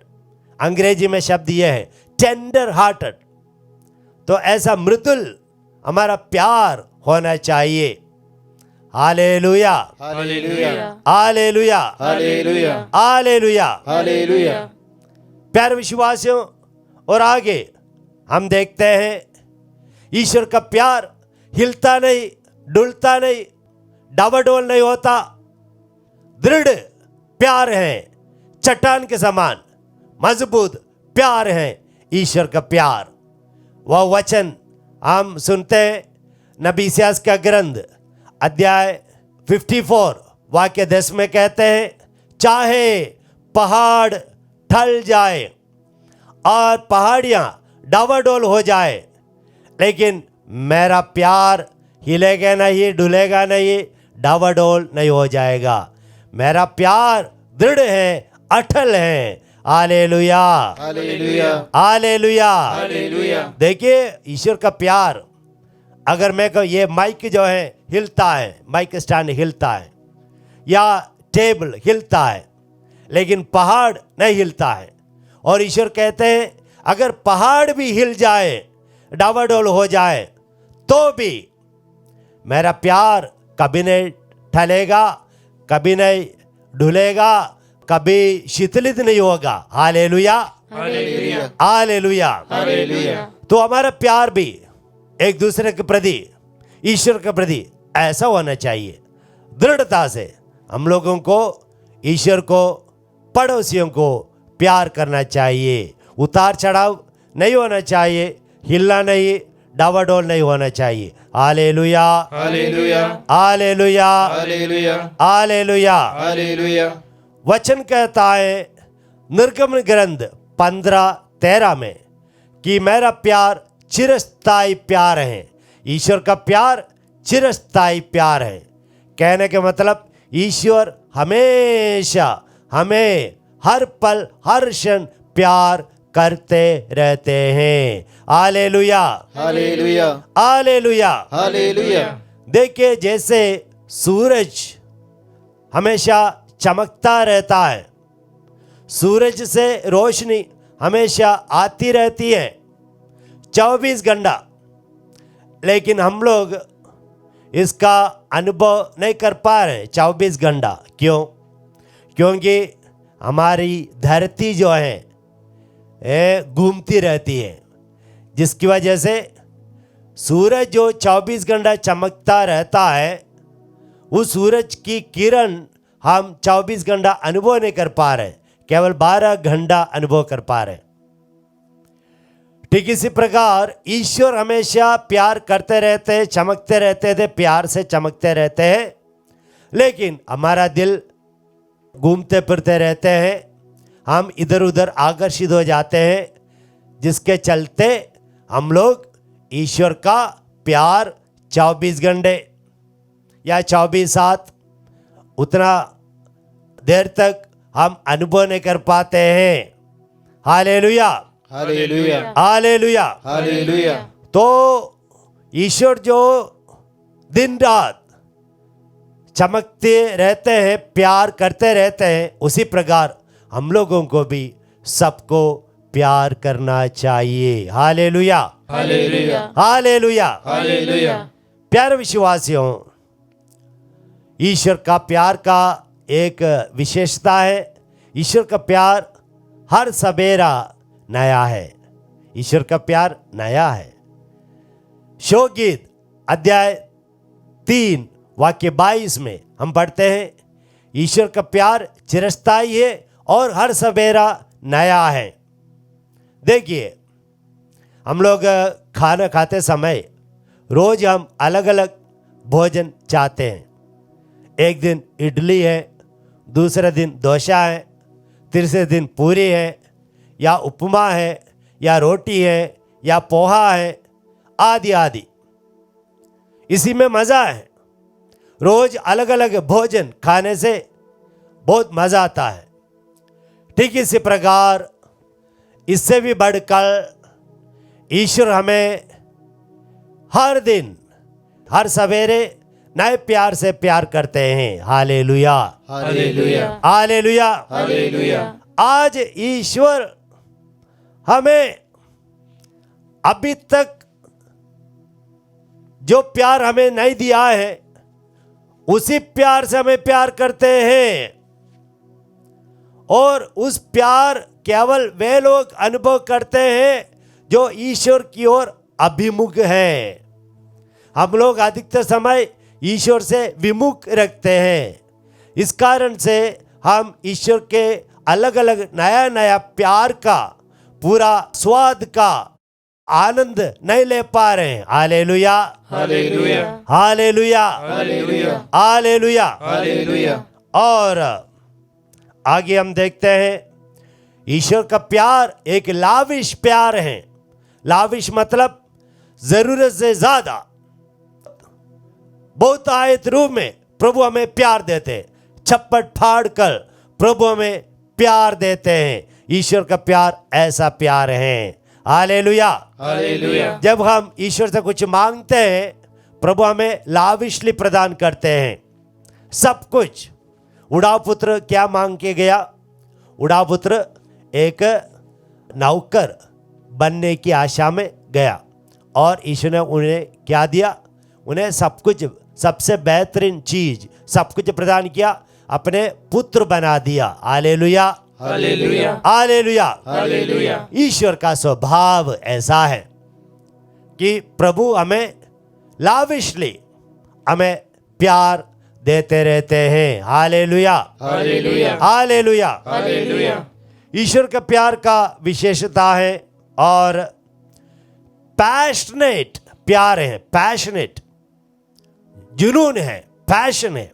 अंग्रेजी में शब्द यह है, टेंडर हार्टेड। तो ऐसा मृदुल हमारा प्यार होना चाहिए। हालेलुया, हालेलुया, हालेलुया, हालेलुया, हालेलुया। हालेलुया, प्यारे विश्वासियों, और आगे हम देखते हैं ईश्वर का प्यार हिलता नहीं, डुलता नहीं, डावाडोल नहीं होता, दृढ़ प्यार है, चट्टान के समान मजबूत प्यार है ईश्वर का प्यार। वह वचन हम सुनते हैं नबी इसायाह का ग्रंथ अध्याय 54 वाक्य 10 में कहते हैं, चाहे पहाड़ ढल जाए और पहाड़ियां डावाडोल हो जाए, लेकिन मेरा प्यार हिलेगा नहीं, डुलेगा नहीं, डावाडोल नहीं हो जाएगा। मेरा प्यार दृढ़ है, अटल है। हालेलुया, हालेलुया, हालेलुया। हालेलुया। देखिए ईश्वर का प्यार, अगर मैं कहूँ ये माइक जो है हिलता है, माइक स्टैंड हिलता है या टेबल हिलता है, लेकिन पहाड़ नहीं हिलता है। और ईश्वर कहते हैं अगर पहाड़ भी हिल जाए, डावाडोल हो जाए, तो भी मेरा प्यार कभी नहीं ढलेगा, कभी नहीं ढुलेगा, कभी शिथिलित नहीं होगा। हालेलुया, हालेलुया, हालेलुया। हालेलुया। तो हमारा प्यार भी एक दूसरे के प्रति, ईश्वर के प्रति ऐसा होना चाहिए, दृढ़ता से हम लोगों को, ईश्वर को, पड़ोसियों को प्यार करना चाहिए। उतार चढ़ाव नहीं होना चाहिए, हिलना नहीं, डावाडोल नहीं होना चाहिए। हालेलुया, हालेलुया, हालेलुया, हालेलुया, हालेलुया। हालेलुया। वचन कहता है निर्गमन ग्रंथ 15:13 में कि मेरा प्यार चिरस्थायी प्यार है। ईश्वर का प्यार चिरस्थायी प्यार है। कहने के मतलब ईश्वर हमेशा हमें हर पल हर क्षण प्यार करते रहते हैं। हालेलुया, हालेलुया, हालेलुया। हालेलुया। देखिए जैसे सूरज हमेशा चमकता रहता है, सूरज से रोशनी हमेशा आती रहती है 24 घंटा, लेकिन हम लोग इसका अनुभव नहीं कर पा रहे 24 घंटा। क्यों? क्योंकि हमारी धरती जो है घूमती रहती है, जिसकी वजह से सूरज जो 24 घंटा चमकता रहता है, उस सूरज की किरण हम 24 घंटा अनुभव नहीं कर पा रहे, केवल 12 घंटा अनुभव कर पा रहे। ठीक इसी प्रकार ईश्वर हमेशा प्यार करते रहते हैं, चमकते रहते थे, प्यार से चमकते रहते हैं, लेकिन हमारा दिल घूमते फिरते रहते हैं, हम इधर उधर आकर्षित हो जाते हैं, जिसके चलते हम लोग ईश्वर का प्यार 24 घंटे या 24/7 उतना देर तक हम अनुभव नहीं कर पाते हैं। हालेलुया, हालेलुया, हालेलुया, हालेलुया। तो ईश्वर जो दिन रात चमकते रहते हैं, प्यार करते रहते हैं, उसी प्रकार हम लोगों को भी सबको प्यार करना चाहिए। हालेलुया, हालेलुया, हालेलुया। हालेलुया। प्यारे विश्वासियों, ईश्वर का प्यार का एक विशेषता है, ईश्वर का प्यार हर सवेरा नया है। ईश्वर का प्यार नया है। शोगीत अध्याय 3 वाक्य 22 में हम पढ़ते हैं, ईश्वर का प्यार चिरस्थायी है और हर सवेरा नया है। देखिए, हम लोग खाना खाते समय रोज हम अलग अलग भोजन चाहते हैं। एक दिन इडली है, दूसरे दिन डोसा है, तीसरे दिन पूरी है, या उपमा है, या रोटी है, या पोहा है, आदि आदि। इसी में मज़ा है। रोज अलग अलग भोजन खाने से बहुत मज़ा आता है। ठीक इसी प्रकार इससे भी बढ़कर ईश्वर हमें हर दिन, हर सवेरे नए प्यार से प्यार करते हैं। हालेलुया, हालेलुया, हालेलुया, हालेलुया। आज ईश्वर हमें अभी तक जो प्यार हमें नहीं दिया है, उसी प्यार से हमें प्यार करते हैं, और उस प्यार केवल वे लोग अनुभव करते हैं जो ईश्वर की ओर अभिमुख हैं। हम लोग अधिकतर समय ईश्वर से विमुख रखते हैं। इस कारण से हम ईश्वर के अलग अलग नया नया प्यार का पूरा स्वाद का आनंद नहीं ले पा रहे हैं। हालेलुया, हालेलुया, हालेलुया, हालेलुया, हालेलुया। हालेलुया। और आगे हम देखते हैं, ईश्वर का प्यार एक लाविश प्यार है। लाविश मतलब जरूरत से ज्यादा, बहुतायत रूप में प्रभु हमें प्यार देते हैं। छप्पड़ फाड़ कर प्रभु हमें प्यार देते हैं। ईश्वर का प्यार ऐसा प्यार है। हालेलुया, हालेलुया। जब हम ईश्वर से कुछ मांगते हैं, प्रभु हमें लाविशली प्रदान करते हैं सब कुछ। उड़ाव पुत्र क्या मांग के गया? उड़ाव पुत्र एक नौकर बनने की आशा में गया, और ईश्वर ने उन्हें क्या दिया? उन्हें सब कुछ, सबसे बेहतरीन चीज सब कुछ प्रदान किया, अपने पुत्र बना दिया। हालेलुया, हालेलुया, हालेलुया, हालेलुया। ईश्वर का स्वभाव ऐसा है कि प्रभु हमें लाविशली हमें प्यार देते रहते हैं। हालेलुया, हालेलुया, हालेलुया। हालेलुया। ईश्वर का प्यार का विशेषता है, और पैशनेट प्यार है। पैशनेट जुनून है, पैशन है।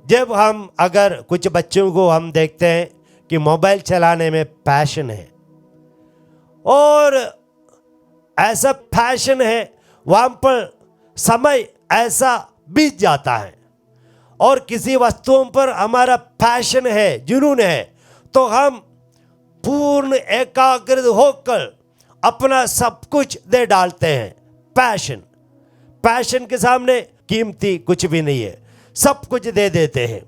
जब हम अगर कुछ बच्चों को हम देखते हैं कि मोबाइल चलाने में पैशन है, और ऐसा पैशन है, वहाँ पर समय ऐसा बीत जाता है, और किसी वस्तुओं पर हमारा पैशन है, जुनून है, तो हम पूर्ण एकाग्र होकर अपना सब कुछ दे डालते हैं। पैशन, पैशन के सामने कीमती कुछ भी नहीं है, सब कुछ दे देते हैं।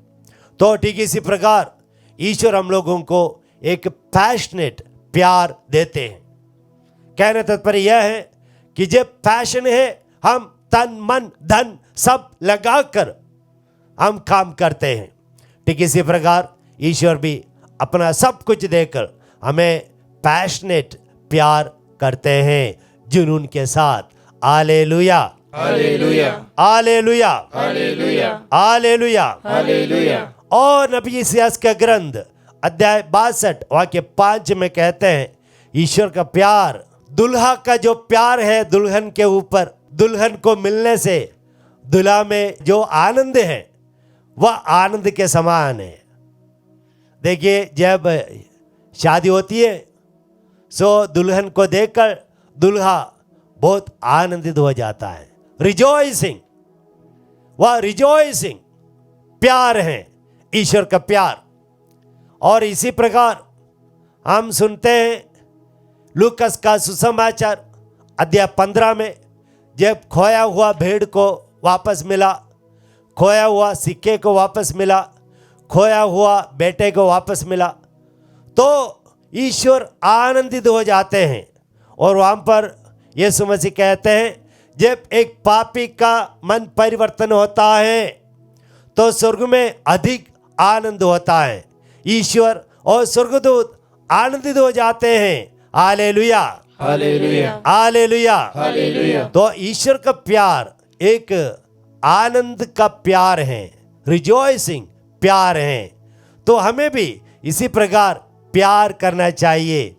तो ठीक इसी प्रकार ईश्वर हम लोगों को एक पैशनेट प्यार देते हैं। कहने तात्पर्य यह है कि जब पैशन है, हम तन मन धन सब लगाकर हम काम करते हैं। ठीक इसी प्रकार ईश्वर भी अपना सब कुछ देकर हमें पैशनेट प्यार करते हैं, जुनून के साथ, हालेलुया, हालेलुया, हालेलुया, हालेलुया, हालेलुया। हालेलुया। और नबी इसायास का ग्रंथ अध्याय 62 वाक्य 5 में कहते हैं ईश्वर का प्यार, दुल्हा का जो प्यार है दुल्हन के ऊपर, दुल्हन को मिलने से दुल्हा में जो आनंद है वह आनंद के समान है। देखिए, जब शादी होती है सो दुल्हन को देखकर दुल्हा बहुत आनंदित हो जाता है। रिजॉइसिंग, वह रिजॉइसिंग प्यार है, ईश्वर का प्यार। और इसी प्रकार हम सुनते हैं लूकस का सुसमाचार अध्याय 15 में, जब खोया हुआ भेड़ को वापस मिला, खोया हुआ सिक्के को वापस मिला, खोया हुआ बेटे को वापस मिला, तो ईश्वर आनंदित हो जाते हैं। और वहाँ पर यीशु मसीह कहते हैं जब एक पापी का मन परिवर्तन होता है तो स्वर्ग में अधिक आनंद होता है। ईश्वर और स्वर्गदूत आनंदित हो जाते हैं। हालेलुया, हालेलुया, हालेलुया, हालेलुया। तो ईश्वर का प्यार एक आनंद का प्यार है, रिजॉइसिंग प्यार है। तो हमें भी इसी प्रकार प्यार करना चाहिए,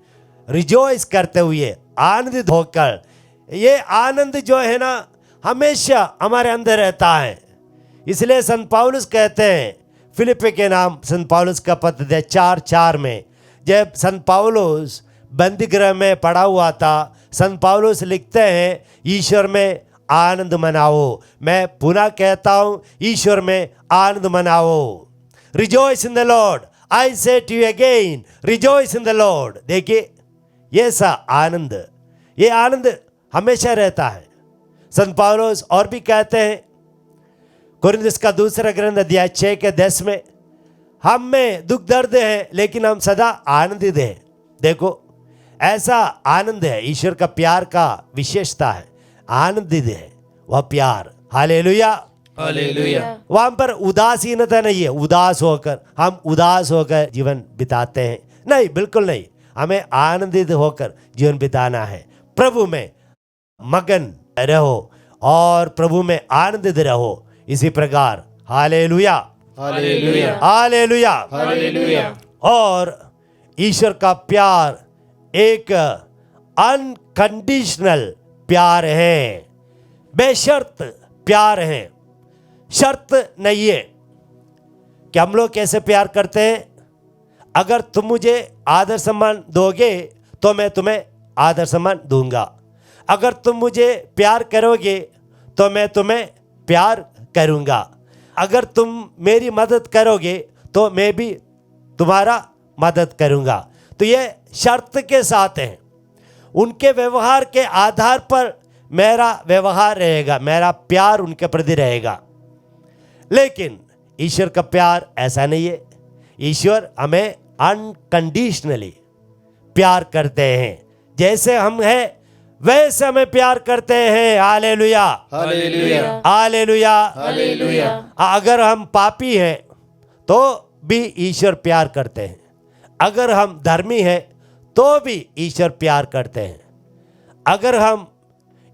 रिजॉइस करते हुए, आनंदित होकर। ये आनंद जो है ना हमेशा हमारे अंदर रहता है। इसलिए संत पौलुस कहते हैं फिलिप्पी के नाम संत पौलुस का पत्र 4:4 में, जब संत पौलुस बंदी गृह में पड़ा हुआ था, संत पौलुस लिखते हैं ईश्वर में आनंद मनाओ। मैं पुनः कहता हूँ ईश्वर में आनंद मनाओ। Rejoice in the Lord, I say to you again, rejoice in the Lord. देखिए, ये सा आनंद, ये आनंद हमेशा रहता है। संत पौलुस और भी कहते हैं कुरिन्थियों का दूसरा ग्रंथ अध्याय 6 के 10 में, हम में दुख दर्द है लेकिन हम सदा आनंदित हैं। देखो, ऐसा आनंद है, ईश्वर का प्यार का विशेषता है, आनंदित है वह प्यार। Hallelujah, hallelujah. वहां पर उदासीनता नहीं है, उदास होकर हम उदास होकर जीवन बिताते हैं, नहीं, बिल्कुल नहीं। हमें आनंदित होकर जीवन बिताना है। प्रभु में मगन रहो और प्रभु में आनंदित रहो। इसी प्रकार हालेलुया, हालेलुया, हालेलुया, हालेलुया। और ईश्वर का प्यार एक अनकंडीशनल प्यार है, बेशर्त प्यार है, शर्त नहीं है। कि हम लोग कैसे प्यार करते हैं, अगर तुम मुझे आदर सम्मान दोगे तो मैं तुम्हें आदर सम्मान दूंगा, अगर तुम मुझे प्यार करोगे तो मैं तुम्हें प्यार करूंगा, अगर तुम मेरी मदद करोगे तो मैं भी तुम्हारा मदद करूंगा। तो ये शर्त के साथ है, उनके व्यवहार के आधार पर मेरा व्यवहार रहेगा, मेरा प्यार उनके प्रति रहेगा। लेकिन ईश्वर का प्यार ऐसा नहीं है। ईश्वर हमें अनकंडीशनली प्यार करते हैं, जैसे हम हैं वैसे हमें प्यार करते हैं। हालेलुया, हालेलुया, हालेलुया, हालेलुया। अगर हम पापी हैं तो भी ईश्वर प्यार करते हैं, अगर हम धर्मी हैं तो भी ईश्वर प्यार करते हैं, अगर हम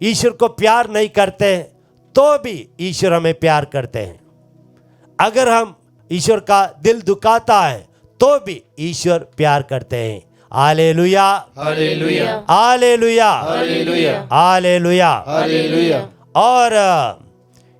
ईश्वर को प्यार नहीं करते हैं तो भी ईश्वर हमें प्यार करते हैं, अगर हम ईश्वर का दिल दुखाता है तो भी ईश्वर प्यार करते हैं। हालेलुया, हालेलुया, हालेलुया, हालेलुया, हालेलुया। हालेलुया। और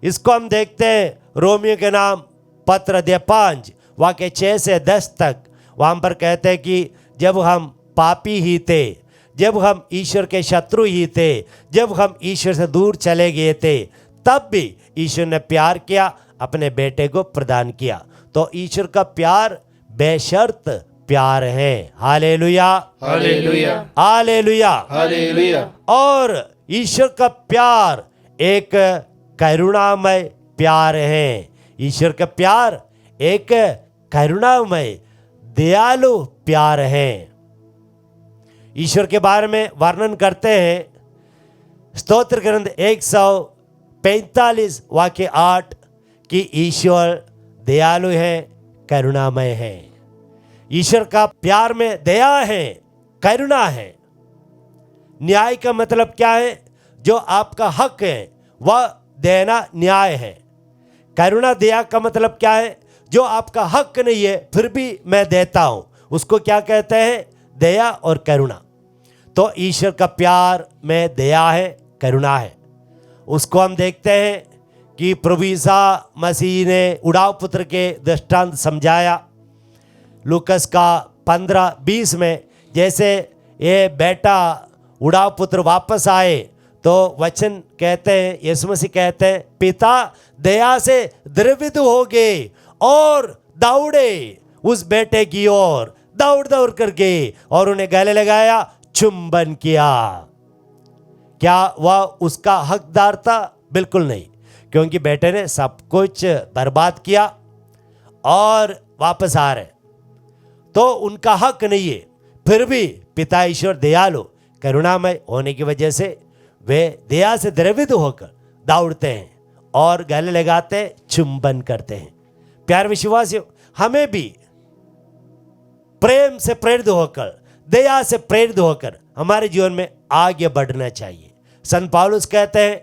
इसको हम देखते हैं रोमियो के नाम पत्र अध्याय 5 वाक्य 6 से 10 तक। वहाँ पर कहते हैं कि जब हम पापी ही थे, जब हम ईश्वर के शत्रु ही थे, जब हम ईश्वर से दूर चले गए थे, तब भी ईश्वर ने प्यार किया, अपने बेटे को प्रदान किया। तो ईश्वर का प्यार बेशर्त प्यार है। हालेलुया, हालेलुया, हालेलुया। हालेलुया। और ईश्वर का प्यार एक करुणामय प्यार है। ईश्वर का प्यार एक करुणामय दयालु प्यार है। ईश्वर के बारे में वर्णन करते हैं स्तोत्र ग्रंथ 145 वाक्य 8 कि ईश्वर दयालु है, करुणामय है। ईश्वर का प्यार में दया है, करुणा है। न्याय का मतलब क्या है? जो आपका हक है वह देना न्याय है। करुणा दया का मतलब क्या है? जो आपका हक नहीं है फिर भी मैं देता हूं, उसको क्या कहते हैं? दया और करुणा। तो ईश्वर का प्यार में दया है, करुणा है। उसको हम देखते हैं कि प्रभु ईसा मसीह ने उड़ाव पुत्र के दृष्टांत समझाया। लूकस का 15:20 में जैसे ये बेटा उड़ाव पुत्र वापस आए तो वचन कहते हैं, यीशु मसीह कहते हैं, पिता दया से द्रवित हो गए और दौड़े उस बेटे की ओर, दौड़ दौड़ कर गए और उन्हें गले लगाया, चुंबन किया। क्या वह उसका हकदार था? बिल्कुल नहीं, क्योंकि बेटे ने सब कुछ बर्बाद किया और वापस आ रहे, तो उनका हक नहीं है। फिर भी पिता ईश्वर दयालु करुणामय होने की वजह से वे दया से द्रवित होकर दौड़ते हैं और गले लगाते हैं, चुंबन करते हैं। प्यार विश्वासियों, हमें भी प्रेम से प्रेरित होकर, दया से प्रेरित होकर हमारे जीवन में आगे बढ़ना चाहिए। संत पौलुस कहते हैं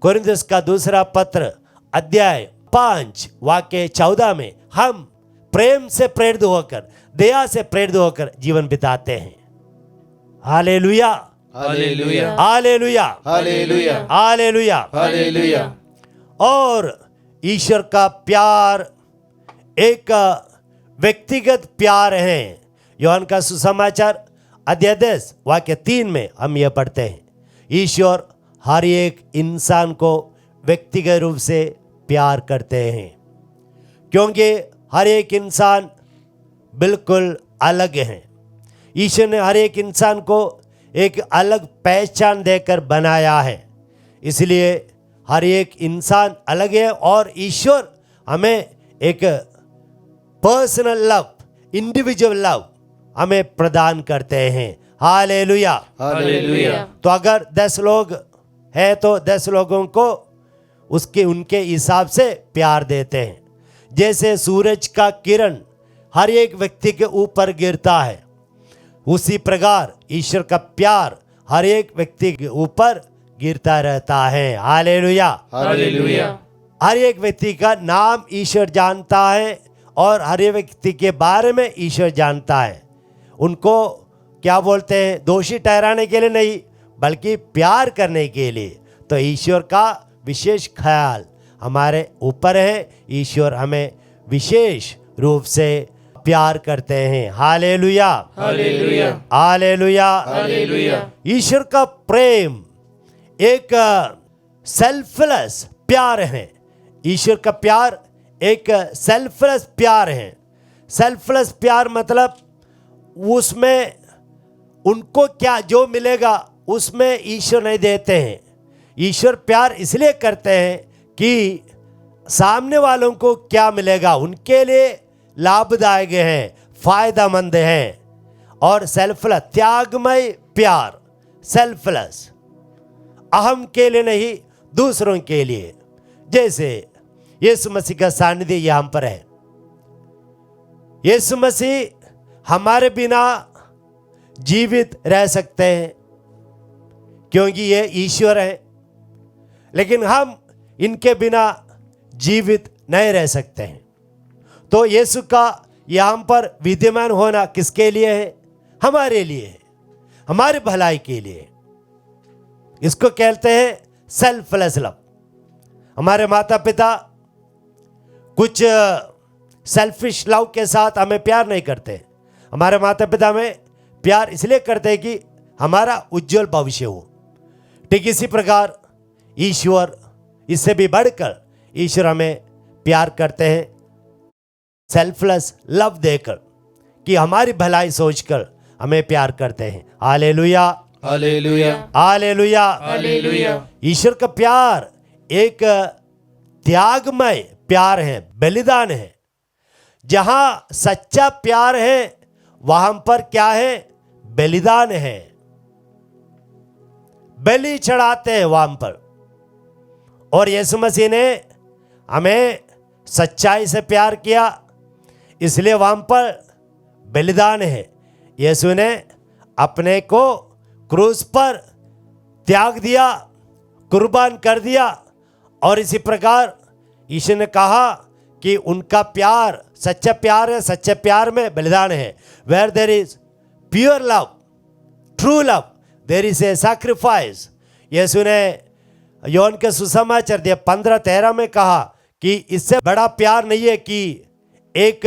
कोरिन्थियों का दूसरा पत्र अध्याय 5 वाक्य 14 में, हम प्रेम से प्रेरित होकर, दया से प्रेरित होकर जीवन बिताते हैं। हालेलुया, हालेलुया, हालेलुया, हालेलुया, हालेलुया, हालेलुया। और ईश्वर का प्यार एक व्यक्तिगत प्यार है। योहन का सुसमाचार अध्याय 10 वाक्य 3 में हम यह पढ़ते हैं, ईश्वर हर एक इंसान को व्यक्तिगत रूप से प्यार करते हैं, क्योंकि हर एक इंसान बिल्कुल अलग है। ईश्वर ने हर एक इंसान को एक अलग पहचान देकर बनाया है, इसलिए हर एक इंसान अलग है और ईश्वर हमें एक पर्सनल लव, इंडिविजुअल लव हमें प्रदान करते हैं। हालेलुया, हालेलुया। तो अगर 10 लोग हैं तो 10 लोगों को उनके हिसाब से प्यार देते हैं। जैसे सूरज का किरण हर एक व्यक्ति के ऊपर गिरता है, उसी प्रकार ईश्वर का प्यार हर एक व्यक्ति के ऊपर गिरता रहता है। हालेलुया, हालेलुया। हर एक व्यक्ति का नाम ईश्वर जानता है और हर एक व्यक्ति के बारे में ईश्वर जानता है। उनको क्या बोलते हैं? दोषी ठहराने के लिए नहीं, बल्कि प्यार करने के लिए। तो ईश्वर का विशेष ख्याल हमारे ऊपर है। ईश्वर हमें विशेष रूप से प्यार करते हैं। हालेलुया, हालेलुया, हालेलुया, हालेलुया। ईश्वर का प्रेम एक सेल्फलेस प्यार है। ईश्वर का प्यार एक सेल्फलेस प्यार है। सेल्फलेस प्यार मतलब उसमें उनको क्या जो मिलेगा उसमें ईश्वर नहीं देते हैं। ईश्वर प्यार इसलिए करते हैं कि सामने वालों को क्या मिलेगा उनके लिए लाभदायक है, फायदेमंद है। और सेल्फलेस त्यागमय प्यार, सेल्फलेस, अहम के लिए नहीं, दूसरों के लिए। जैसे यीशु मसीह का सानिध्य यहां पर है। यीशु मसीह हमारे बिना जीवित रह सकते हैं क्योंकि ये ईश्वर है, लेकिन हम इनके बिना जीवित नहीं रह सकते हैं। तो यीशु का यहां पर विद्यमान होना किसके लिए है? हमारे लिए है, हमारी भलाई के लिए। इसको कहते हैं सेल्फलेस लव। हमारे माता पिता कुछ सेल्फिश लव के साथ हमें प्यार नहीं करते। हमारे माता पिता हमें प्यार इसलिए करते हैं कि हमारा उज्जवल भविष्य हो। ठीक इसी प्रकार ईश्वर, इससे भी बढ़कर ईश्वर हमें प्यार करते हैं सेल्फलेस लव देकर, कि हमारी भलाई सोचकर हमें प्यार करते हैं। हालेलुया, हालेलुया, हालेलुया, हालेलुया। ईश्वर का प्यार एक त्यागमय प्यार है, बलिदान है। जहां सच्चा प्यार है वहां पर क्या है? बलिदान है, बलि चढ़ाते हैं वहां पर। और यीशु मसीह ने हमें सच्चाई से प्यार किया, इसलिए वहां पर बलिदान है। यीशु ने अपने को क्रूस पर त्याग दिया, कुर्बान कर दिया। और इसी प्रकार ईश्वर ने कहा कि उनका प्यार सच्चा प्यार है, सच्चे प्यार में बलिदान है। Where there is pure love, true love, there is a sacrifice. Yeshu ने योहन के सुसमाचार 15:13 में कहा कि इससे बड़ा प्यार नहीं है कि एक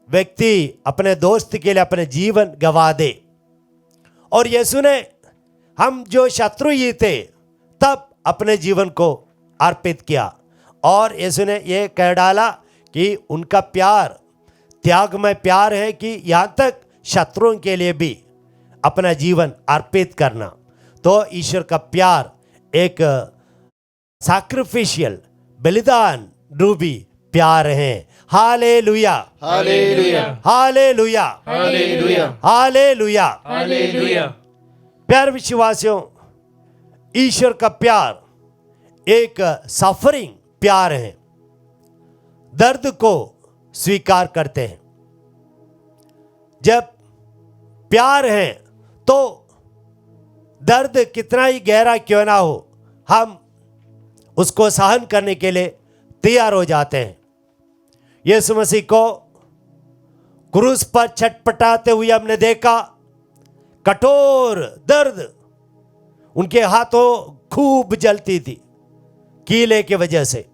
व्यक्ति अपने दोस्त के लिए अपने जीवन गवा दे। और यीशु ने हम जो शत्रु ही थे तब अपने जीवन को अर्पित किया। और यीशु ने यह कह डाला कि उनका प्यार त्यागमय प्यार है कि यहाँ तक शत्रुओं के लिए भी अपना जीवन अर्पित करना। तो ईश्वर का प्यार एक सैक्रिफिशियल बलिदान रूपी प्यार है। हालेलुया, हालेलुया, हालेलुया, हालेलुया, हालेलुया। हालेलुया। प्यार विश्वासियों, ईश्वर का प्यार एक सफरिंग प्यार है, दर्द को स्वीकार करते हैं। जब प्यार है तो दर्द कितना ही गहरा क्यों ना हो, हम उसको सहन करने के लिए तैयार हो जाते हैं। यीशु मसीह को क्रूस पर छटपटाते हुए हमने देखा, कठोर दर्द, उनके हाथों खूब जलती थी कीले की वजह से,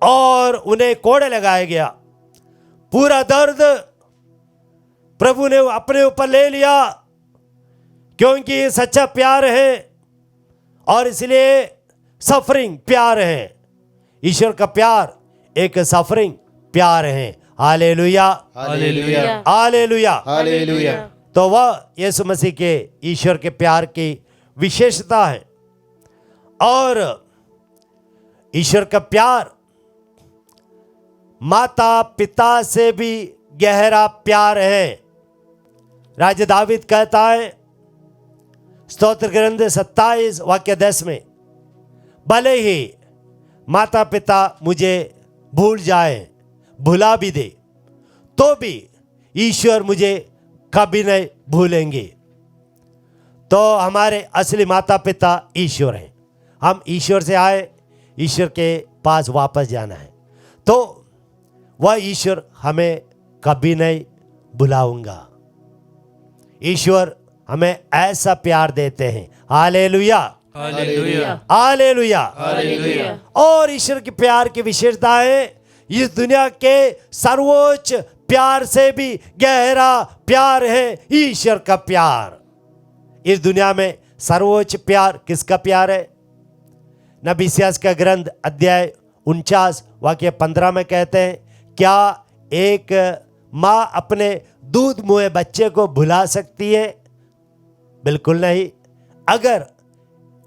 और उन्हें कोड़े लगाया गया। पूरा दर्द प्रभु ने अपने ऊपर ले लिया, क्योंकि ये सच्चा प्यार है और इसलिए सफरिंग प्यार है। ईश्वर का प्यार एक सफरिंग प्यार है। हालेलुया, हालेलुया, हालेलुया, हालेलुया। तो वह यीशु मसीह के ईश्वर के प्यार की विशेषता है। और ईश्वर का प्यार माता पिता से भी गहरा प्यार है। राजा दावीद कहता है स्तोत्र ग्रंथ 27 वाक्य 10 में, भले ही माता पिता मुझे भूल जाए, भुला भी दे, तो भी ईश्वर मुझे कभी नहीं भूलेंगे। तो हमारे असली माता पिता ईश्वर हैं। हम ईश्वर से आए, ईश्वर के पास वापस जाना है। तो वह ईश्वर हमें कभी नहीं भुलाऊंगा। ईश्वर हमें ऐसा प्यार देते हैं। हालेलुया, हालेलुया, हालेलुया, हालेलुया। और ईश्वर के प्यार की विशेषता है, इस दुनिया के सर्वोच्च प्यार से भी गहरा प्यार है ईश्वर का प्यार। इस दुनिया में सर्वोच्च प्यार किसका प्यार है? नबी इसायाह का ग्रंथ अध्याय 49 वाक्य 15 में कहते हैं, क्या एक माँ अपने दूध मुए बच्चे को भुला सकती है? बिल्कुल नहीं। अगर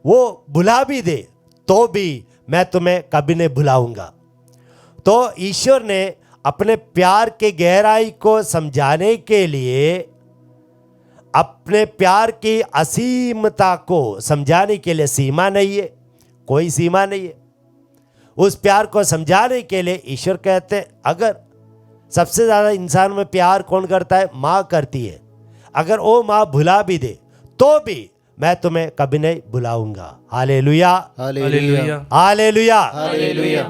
वो भुला भी दे तो भी मैं तुम्हें कभी नहीं भुलाऊंगा। तो ईश्वर ने अपने प्यार के गहराई को समझाने के लिए, अपने प्यार की असीमता को समझाने के लिए, सीमा नहीं है, कोई सीमा नहीं है। उस प्यार को समझाने के लिए ईश्वर कहते हैं, अगर सबसे ज़्यादा इंसान में प्यार कौन करता है? माँ करती है। अगर वो माँ भुला भी दे तो भी मैं तुम्हें कभी नहीं भुलाऊंगा। हालेलुया, हालेलुया, हालेलुया, हालेलुया।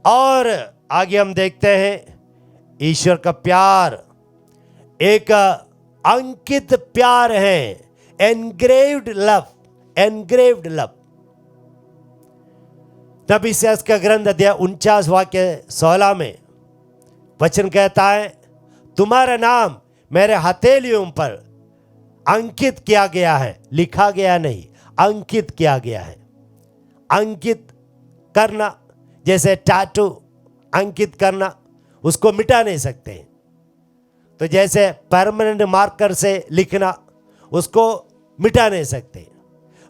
और आगे हम देखते हैं ईश्वर का प्यार एक अंकित प्यार है, एनग्रेव्ड लव, एनग्रेव्ड लव। नबी इसायाह का ग्रंथ अध्याय 49 वाक्य 16 में वचन कहता है, तुम्हारा नाम मेरे हथेलियों पर अंकित किया गया है, लिखा गया नहीं, अंकित किया गया है। अंकित करना, जैसे टैटू अंकित करना, उसको मिटा नहीं सकते। तो जैसे परमानेंट मार्कर से लिखना, उसको मिटा नहीं सकते।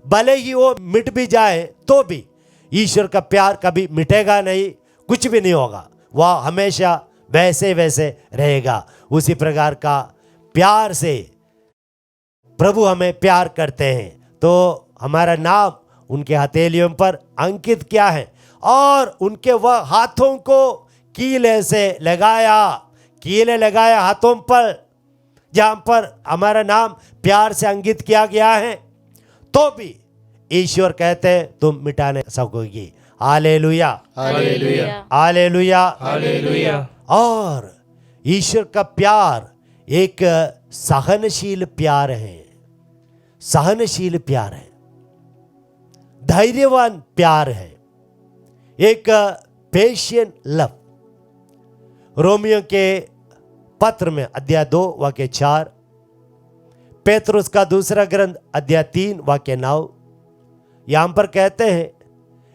भले ही वो मिट भी जाए तो भी ईश्वर का प्यार कभी मिटेगा नहीं, कुछ भी नहीं होगा, वह हमेशा वैसे वैसे रहेगा। उसी प्रकार का प्यार से प्रभु हमें प्यार करते हैं। तो हमारा नाम उनके हथेलियों पर अंकित किया है, और उनके वह हाथों को कीले से लगाया, कीले लगाया हाथों पर, जहाँ पर हमारा नाम प्यार से अंकित किया गया है। तो भी ईश्वर कहते हैं तुम मिटा नहीं सकोगी। हालेलुया, हालेलुया, हालेलुया। हालेलुया। और ईश्वर का प्यार एक सहनशील प्यार है, सहनशील प्यार है, धैर्यवान प्यार है, एक पेशेंट लव। रोमियो के पत्र में अध्याय 2 वाक्य 4, पेतरुस का दूसरा ग्रंथ अध्याय 3 वाक्य 9, यहां पर कहते हैं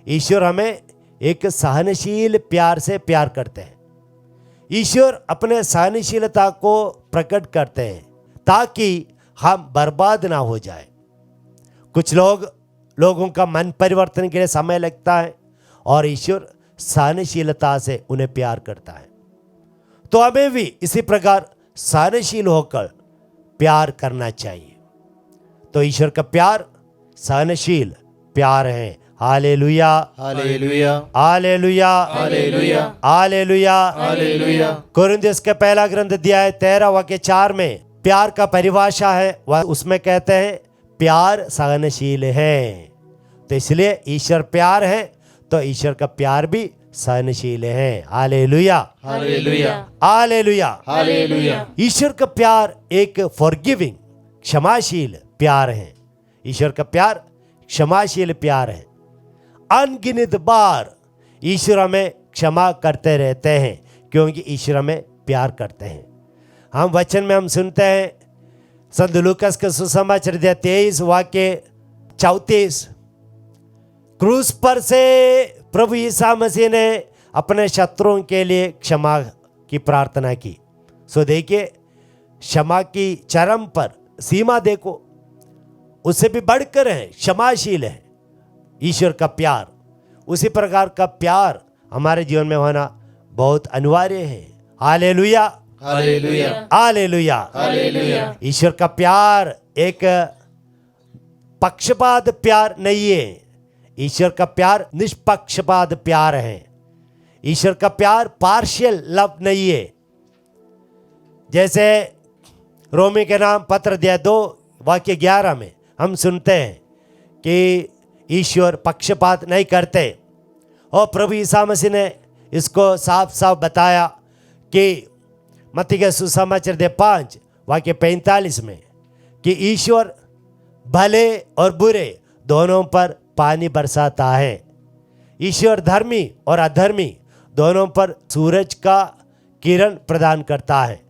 ईश्वर हमें एक सहनशील प्यार से प्यार करते हैं। ईश्वर अपने सहनशीलता को प्रकट करते हैं ताकि हम बर्बाद ना हो जाए। कुछ लोगों का मन परिवर्तन के लिए समय लगता है और ईश्वर सहनशीलता से उन्हें प्यार करता है। तो हमें भी इसी प्रकार सहनशील होकर प्यार करना चाहिए। तो ईश्वर का प्यार सहनशील प्यार है। हालेलुया, हालेलुया, हालेलुया, हालेलुया, हालेलुया, हालेलुया। कुरिन्थियों के पहला ग्रंथ अध्याय 13 वाक्य 4 में प्यार का परिभाषा है, वह उसमें कहते हैं प्यार सहनशील है। तो इसलिए ईश्वर प्यार है तो ईश्वर का प्यार भी सहनशील है। हालेलुया, हालेलुया, हालेलुया। हालेलुया। ईश्वर का प्यार एक फॉरगिविंग क्षमाशील प्यार है। ईश्वर का प्यार क्षमाशील प्यार है। अनगिनत बार ईश्वर हमें क्षमा करते रहते हैं क्योंकि ईश्वर हमें प्यार करते हैं। हम वचन में हम सुनते हैं संत लूकास के सुसमाचार 23 वाक्य 34, क्रूस पर से प्रभु यीशु मसीह ने अपने शत्रुओं के लिए क्षमा की प्रार्थना की। सो देखिए क्षमा की चरम पर सीमा देखो, उससे भी बढ़कर है, क्षमाशील है ईश्वर का प्यार। उसी प्रकार का प्यार हमारे जीवन में होना बहुत अनिवार्य है। हालेलुया, हालेलुया, हालेलुया, हालेलुया। ईश्वर का प्यार एक पक्षपात प्यार नहीं है। ईश्वर का प्यार निष्पक्षपात प्यार है। ईश्वर का प्यार पार्शियल लव नहीं है। जैसे रोमी के नाम पत्र अध्याय 2 वाक्य 11 में हम सुनते हैं कि ईश्वर पक्षपात नहीं करते, और प्रभु यीशु मसीह ने इसको साफ साफ बताया कि मत्ती के सुसमाचार 5 वाक्य 45 में कि ईश्वर भले और बुरे दोनों पर पानी बरसाता है। ईश्वर धर्मी और अधर्मी दोनों पर सूरज का किरण प्रदान करता है।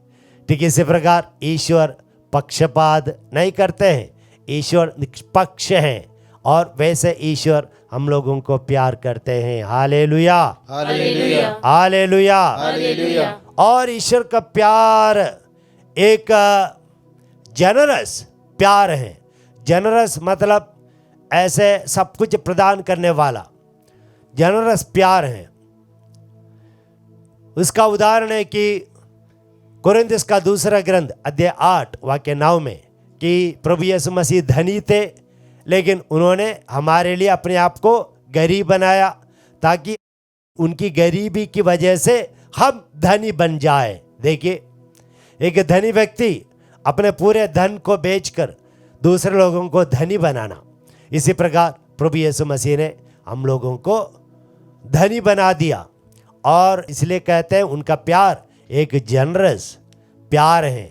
ठीक इसी प्रकार ईश्वर पक्षपात नहीं करते हैं, ईश्वर निष्पक्ष हैं और वैसे ईश्वर हम लोगों को प्यार करते हैं। हालेलुया, हालेलुया, हालेलुया, हालेलुया। और ईश्वर का प्यार एक जनरस प्यार है। जनरस मतलब ऐसे सब कुछ प्रदान करने वाला जनरस प्यार है। उसका उदाहरण है कि कुरिन्थियों का दूसरा ग्रंथ अध्याय 8 वाक्य 9 में कि प्रभु यीशु मसीह धनी थे लेकिन उन्होंने हमारे लिए अपने आप को गरीब बनाया ताकि उनकी गरीबी की वजह से हम धनी बन जाए। देखिए एक धनी व्यक्ति अपने पूरे धन को बेचकर दूसरे लोगों को धनी बनाना, इसी प्रकार प्रभु यीशु मसीह ने हम लोगों को धनी बना दिया। और इसलिए कहते हैं उनका प्यार एक जनरस प्यार है,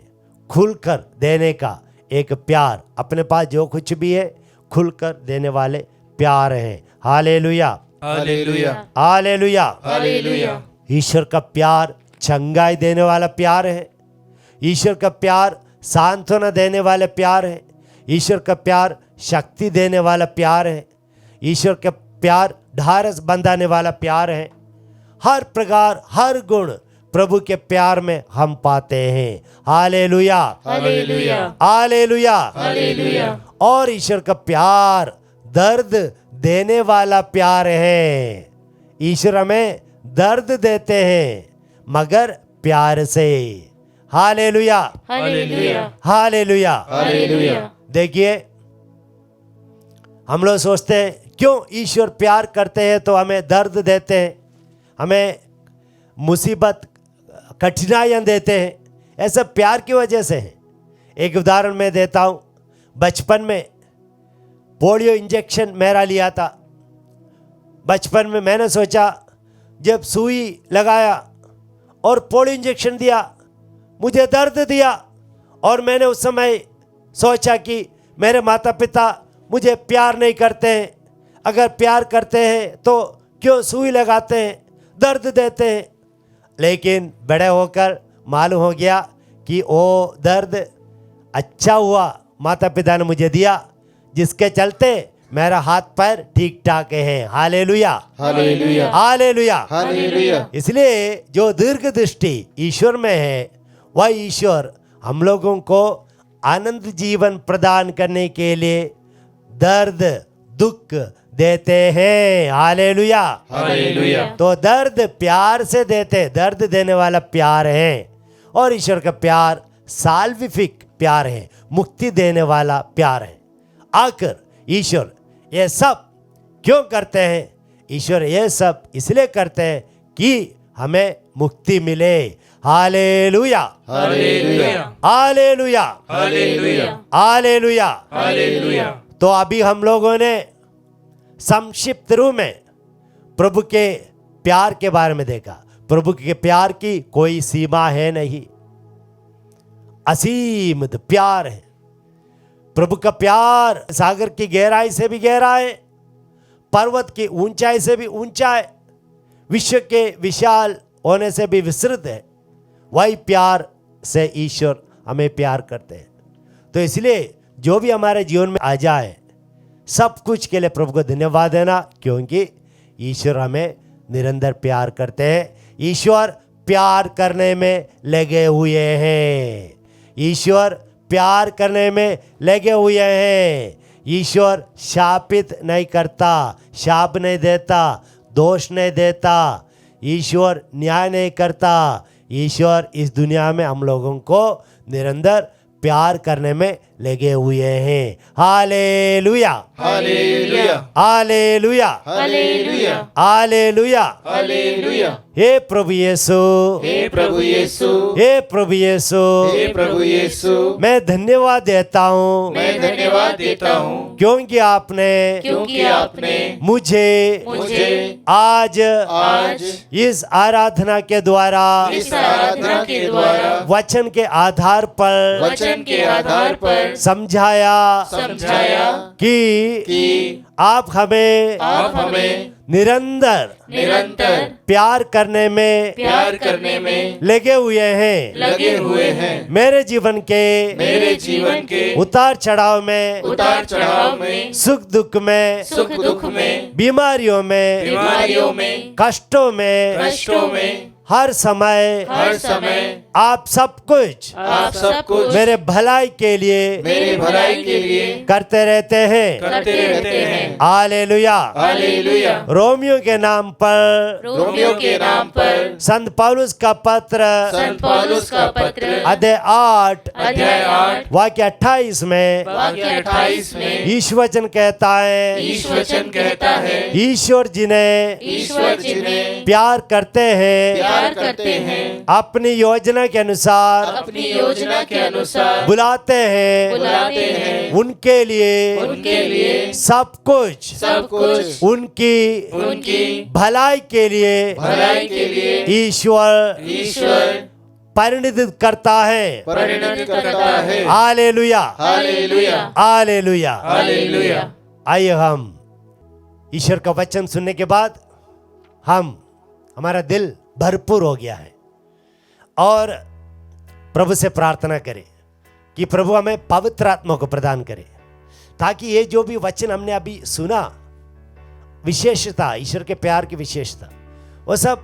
खुलकर देने का एक प्यार। अपने पास जो कुछ भी है खुलकर देने वाले प्यार है। हालेलुया, हालेलुया, हालेलुया। हालेलुया। ईश्वर का प्यार चंगाई देने वाला प्यार है। ईश्वर का प्यार सांत्वना देने वाला प्यार है। ईश्वर का प्यार शक्ति देने वाला प्यार है। ईश्वर का प्यार ढारस बंधाने वाला प्यार है। हर प्रकार हर गुण प्रभु के प्यार में हम पाते हैं। हालेलुया, हालेलुया, हालेलुया, हालेलुया। और ईश्वर का प्यार दर्द देने वाला प्यार है। ईश्वर हमें दर्द देते हैं मगर प्यार से। हालेलुया, हालेलुया, हालेलुया। हालेलुया। देखिए हम लोग सोचते हैं क्यों ईश्वर प्यार करते हैं तो हमें दर्द देते हैं, हमें मुसीबत कठिनाइयाँ देते हैं। ऐसा प्यार की वजह से है। एक उदाहरण मैं देता हूँ। बचपन में पोलियो इंजेक्शन मेरा लिया था। बचपन में मैंने सोचा जब सुई लगाया और पोलियो इंजेक्शन दिया, मुझे दर्द दिया, और मैंने उस समय सोचा कि मेरे माता पिता मुझे प्यार नहीं करते हैं, अगर प्यार करते हैं तो क्यों सुई लगाते हैं, दर्द देते हैं। लेकिन बड़े होकर मालूम हो गया कि वो दर्द अच्छा हुआ माता पिता ने मुझे दिया, जिसके चलते मेरा हाथ पैर ठीक ठाक है। हालेलुया, हालेलुया, हालेलुया, हालेलुया। इसलिए जो दीर्घ दृष्टि ईश्वर में है, वह ईश्वर हम लोगों को आनंद जीवन प्रदान करने के लिए दर्द दुख देते हैं। हालेलुया, हालेलुया। तो दर्द प्यार से देते, दर्द देने वाला प्यार है, और ईश्वर का प्यार साल्विफिक प्यार है, मुक्ति देने वाला प्यार है। आखिर ईश्वर ये सब क्यों करते हैं? ईश्वर ये सब इसलिए करते हैं कि हमें मुक्ति मिले। हालेलुया, हालेलुया, हालेलुया, हालेलुया, हालेलुया। हालेलुया। तो अभी हम लोगों ने संक्षिप्त रूप में प्रभु के प्यार के बारे में देखा। प्रभु के प्यार की कोई सीमा है नहीं, असीमित प्यार है। प्रभु का प्यार सागर की गहराई से भी गहरा है, पर्वत की ऊंचाई से भी ऊंचा है, विश्व के विशाल होने से भी विस्तृत है। वही प्यार से ईश्वर हमें प्यार करते हैं। तो इसलिए जो भी हमारे जीवन में आ जाए, सब कुछ के लिए प्रभु को धन्यवाद देना, क्योंकि ईश्वर हमें निरंतर प्यार करते हैं। ईश्वर प्यार करने में लगे हुए हैं, ईश्वर प्यार करने में लगे हुए हैं। ईश्वर शापित नहीं करता, शाप नहीं देता, दोष नहीं देता, ईश्वर न्याय नहीं करता। ईश्वर इस दुनिया में हम लोगों को निरंतर प्यार करने में लगे हुए हैं। हालेलुया, हालेलुया, हालेलुया, हालेलुया, हालेलुया। हालेलुया। हे प्रभु यीशु, हे प्रभु यीशु, हे प्रभु यीशु, हे प्रभु यीशु, मैं धन्यवाद देता हूँ, मैं धन्यवाद देता हूँ, क्योंकि आपने मुझे आज इस आराधना के द्वारा वचन के आधार पर समझाया कि आप हमें निरंतर प्यार करने में लगे हुए हैं। मेरे जीवन के उतार चढ़ाव में, सुख दुख में, बीमारियों में, कष्टों में, हर समय आप सब कुछ मेरे भलाई के लिए करते रहते हैं। हालेलुया, हालेलुया। रोमियो के नाम पर संत पौलुस का पत्र अध्याय 8 वाक्य 28 में ईश्वर वचन कहता है, ईश्वर जिन्हें प्यार करते हैं अपनी योजना के अनुसार बुलाते हैं, उनके लिए सब कुछ उनकी भलाई के लिए ईश्वर परिणित करता है। हालेलुया, हालेलुया, हालेलुया, हालेलुया। आइए हम ईश्वर का वचन सुनने के बाद हमारा दिल भरपूर हो गया है, और प्रभु से प्रार्थना करें कि प्रभु हमें पवित्र आत्मा को प्रदान करे, ताकि ये जो भी वचन हमने अभी सुना, विशेषता ईश्वर के प्यार की विशेषता, वो सब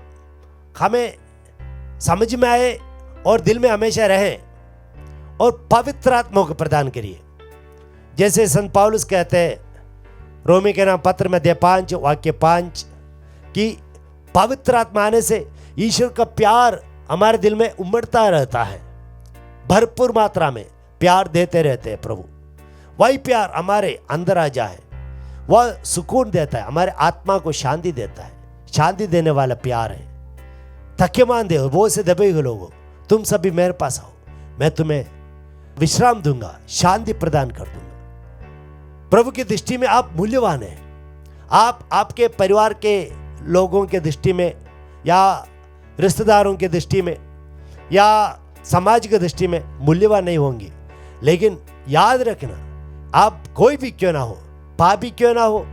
हमें समझ में आए और दिल में हमेशा रहे, और पवित्र आत्मा को प्रदान करिए। जैसे संत पौलुस कहते हैं रोमी के नाम पत्र में अध्याय 5 वाक्य 5 कि पवित्र आत्मा आने से ईश्वर का प्यार हमारे दिल में उमड़ता रहता है, भरपूर मात्रा में प्यार देते रहते हैं प्रभु। वही प्यार हमारे अंदर आ जाए, वह सुकून देता है, हमारे आत्मा को शांति देता है, शांति देने वाला प्यार है। थके मांदे हो, वो से दबे हुए लोगों, तुम सभी मेरे पास आओ, मैं तुम्हें विश्राम दूंगा, शांति प्रदान कर दूंगा। प्रभु की दृष्टि में आप मूल्यवान हैं। आप आपके परिवार के लोगों के दृष्टि में या रिश्तेदारों के दृष्टि में या समाज की दृष्टि में मूल्यवान नहीं होंगे, लेकिन याद रखना, आप कोई भी क्यों ना हो, पापी क्यों ना हो,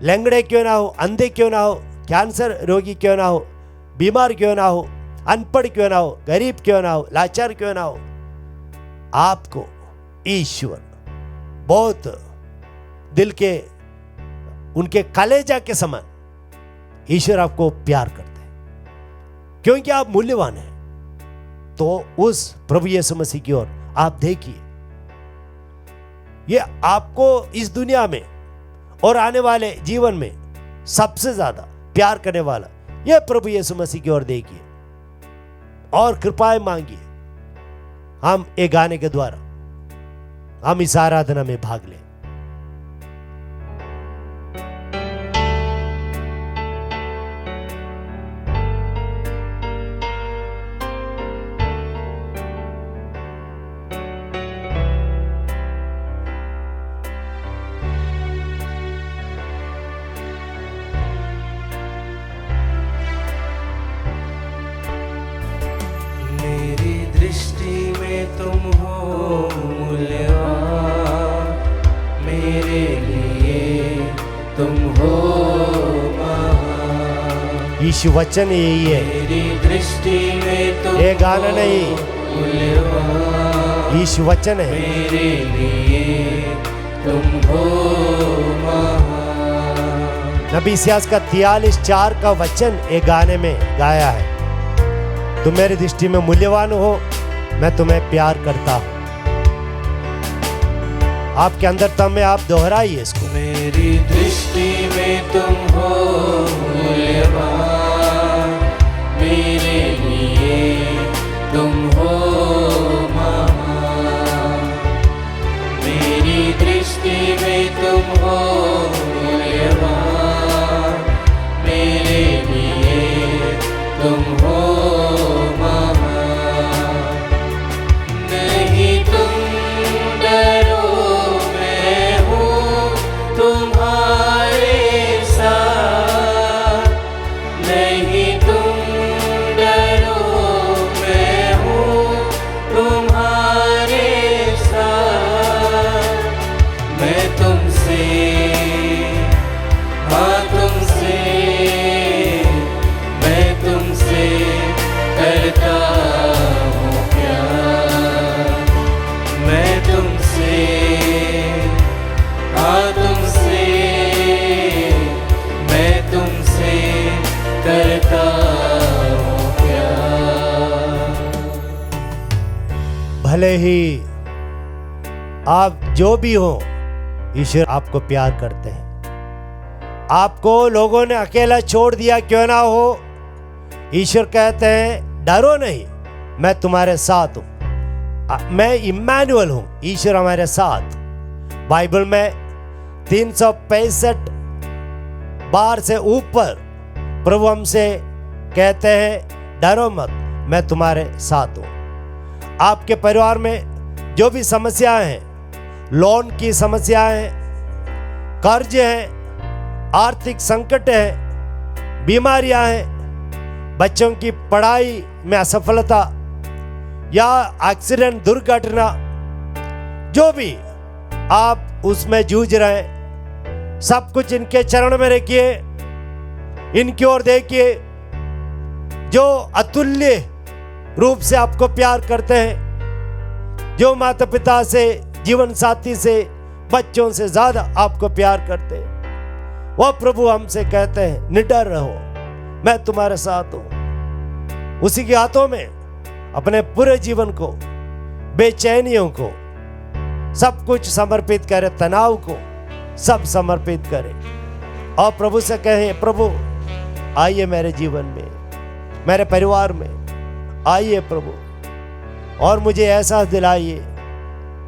लंगड़े क्यों ना हो, अंधे क्यों ना हो, कैंसर रोगी क्यों ना हो, बीमार क्यों ना हो, अनपढ़ क्यों ना हो, गरीब क्यों ना हो, लाचार क्यों ना हो, आपको ईश्वर बहुत दिल के उनके कलेजा के समान ईश्वर आपको प्यार करते हैं, क्योंकि आप मूल्यवान हैं। तो उस प्रभु यीशु मसीह की ओर आप देखिए, ये आपको इस दुनिया में और आने वाले जीवन में सबसे ज्यादा प्यार करने वाला ये प्रभु यीशु मसीह की ओर देखिए और कृपाएं मांगिए। हम एक गाने के द्वारा हम इस आराधना में भाग लें। मेरी दृष्टि में तुम हो मूल्यवान, मेरे लिए तुम हो महान। यीशु वचन यही है, मेरी दृष्टि में तुम ये गाना नहीं, मूल्यवान, यीशु वचन है। मेरे लिए तुम हो महान। नबी इस्यास का 43:4 का वचन एक गाने में गाया है, तुम मेरी दृष्टि में मूल्यवान हो, मैं तुम्हें प्यार करता हूं। आपके अंदर तम में आप दोहराइए इसको। मेरी दृष्टि में तुम हो मूल्यवान, मेरे लिए तुम हो महान। मेरी दृष्टि में तुम हो मूल्यवान, मेरे लिए तुम हो भले ही आप जो भी हो, ईश्वर आपको प्यार करते हैं। आपको लोगों ने अकेला छोड़ दिया क्यों ना हो, ईश्वर कहते हैं डरो नहीं, मैं तुम्हारे साथ हूं। मैं इम्मानुएल हूं, ईश्वर हमारे साथ। बाइबल में 365 बार से ऊपर प्रभु हमसे कहते हैं डरो मत, मैं तुम्हारे साथ हूं। आपके परिवार में जो भी समस्याएं हैं, लोन की समस्याएं हैं, कर्ज हैं, आर्थिक संकट है, बीमारियां हैं, बच्चों की पढ़ाई में असफलता या एक्सीडेंट, दुर्घटना, जो भी आप उसमें जूझ रहे हैं, सब कुछ इनके चरण में रखिए, इनकी ओर देखिए, जो अतुल्य रूप से आपको प्यार करते हैं, जो माता पिता से, जीवन साथी से, बच्चों से ज्यादा आपको प्यार करते हैं। वह प्रभु हमसे कहते हैं निडर रहो, मैं तुम्हारे साथ हूं। उसी के हाथों में अपने पूरे जीवन को, बेचैनियों को, सब कुछ समर्पित करें, तनाव को सब समर्पित करें और प्रभु से कहें प्रभु आइए मेरे जीवन में, मेरे परिवार में आइए प्रभु, और मुझे एहसास दिलाइए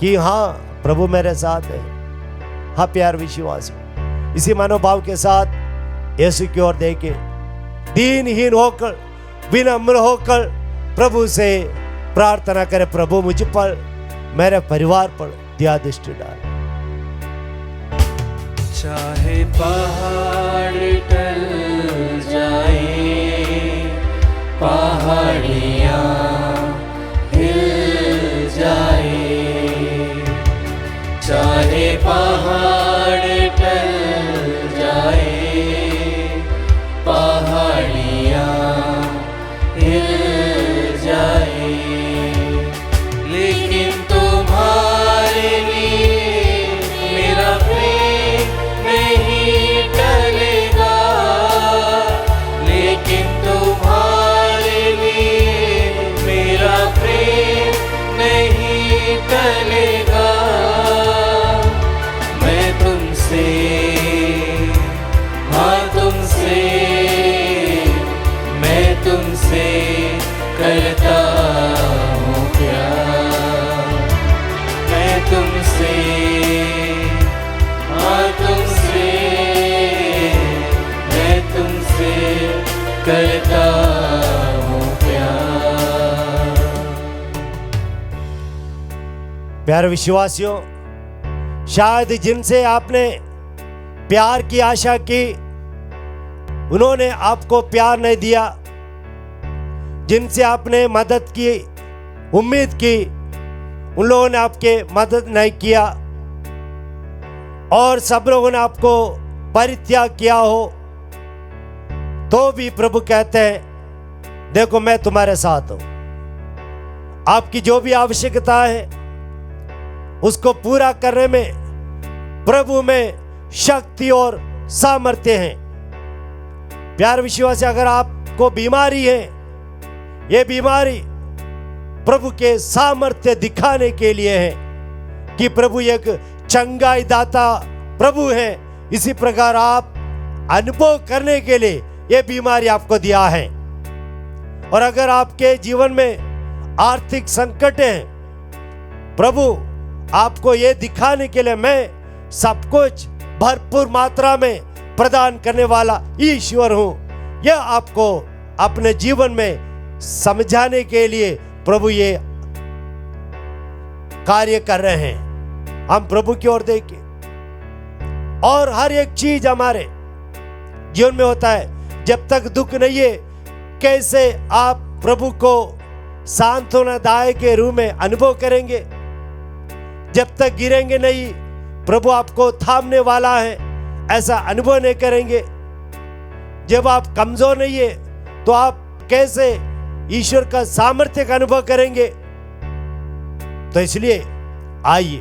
कि हाँ प्रभु मेरे साथ है। हाँ प्यार विश्वासियों, इसी मनोभाव के साथ यीशु की ओर देखे, दीनहीन होकर, विनम्र होकर प्रभु से प्रार्थना करें, प्रभु मुझ पर, मेरे परिवार पर दया दृष्टि डाल। चाहे पहाड़ टल जाए, पहाड़ियाँ हिल जाए, चाहे पहाड़ टल जाए, पहाड़ियाँ हिल जाए, लेकिन तुम्हारे लिए मेरा प्रेम नहीं टलेगा, लेकिन तुम्हारे लिए मेरा प्रेम नहीं टलेगा। मैं तुमसे, हाँ तुमसे, मैं तुमसे करता हूँ प्यार, मैं तुमसे, हाँ तुमसे, मैं तुमसे करता हूँ प्यार। प्यारे विश्वासियों, शायद जिनसे आपने प्यार की आशा की उन्होंने आपको प्यार नहीं दिया, जिनसे आपने मदद की उम्मीद की उन लोगों ने आपके मदद नहीं किया, और सब लोगों ने आपको परित्याग किया हो, तो भी प्रभु कहते हैं देखो मैं तुम्हारे साथ हूं। आपकी जो भी आवश्यकता है उसको पूरा करने में प्रभु में शक्ति और सामर्थ्य है। प्यारे विश्वासी, अगर आपको बीमारी है, ये बीमारी प्रभु के सामर्थ्य दिखाने के लिए है कि प्रभु एक चंगाई दाता प्रभु है। इसी प्रकार आप अनुभव करने के लिए ये बीमारी आपको दिया है। और अगर आपके जीवन में आर्थिक संकट है, प्रभु आपको ये दिखाने के लिए मैं सब कुछ भरपूर मात्रा में प्रदान करने वाला ईश्वर हूं, यह आपको अपने जीवन में समझाने के लिए प्रभु ये कार्य कर रहे हैं। हम प्रभु की ओर देखें, और हर एक चीज हमारे जीवन में होता है। जब तक दुख नहीं है, कैसे आप प्रभु को सांत्वनादायक के रूप में अनुभव करेंगे? जब तक गिरेंगे नहीं, प्रभु आपको थामने वाला है ऐसा अनुभव नहीं करेंगे। जब आप कमजोर नहीं है, तो आप कैसे ईश्वर का सामर्थ्य का अनुभव करेंगे? तो इसलिए आइए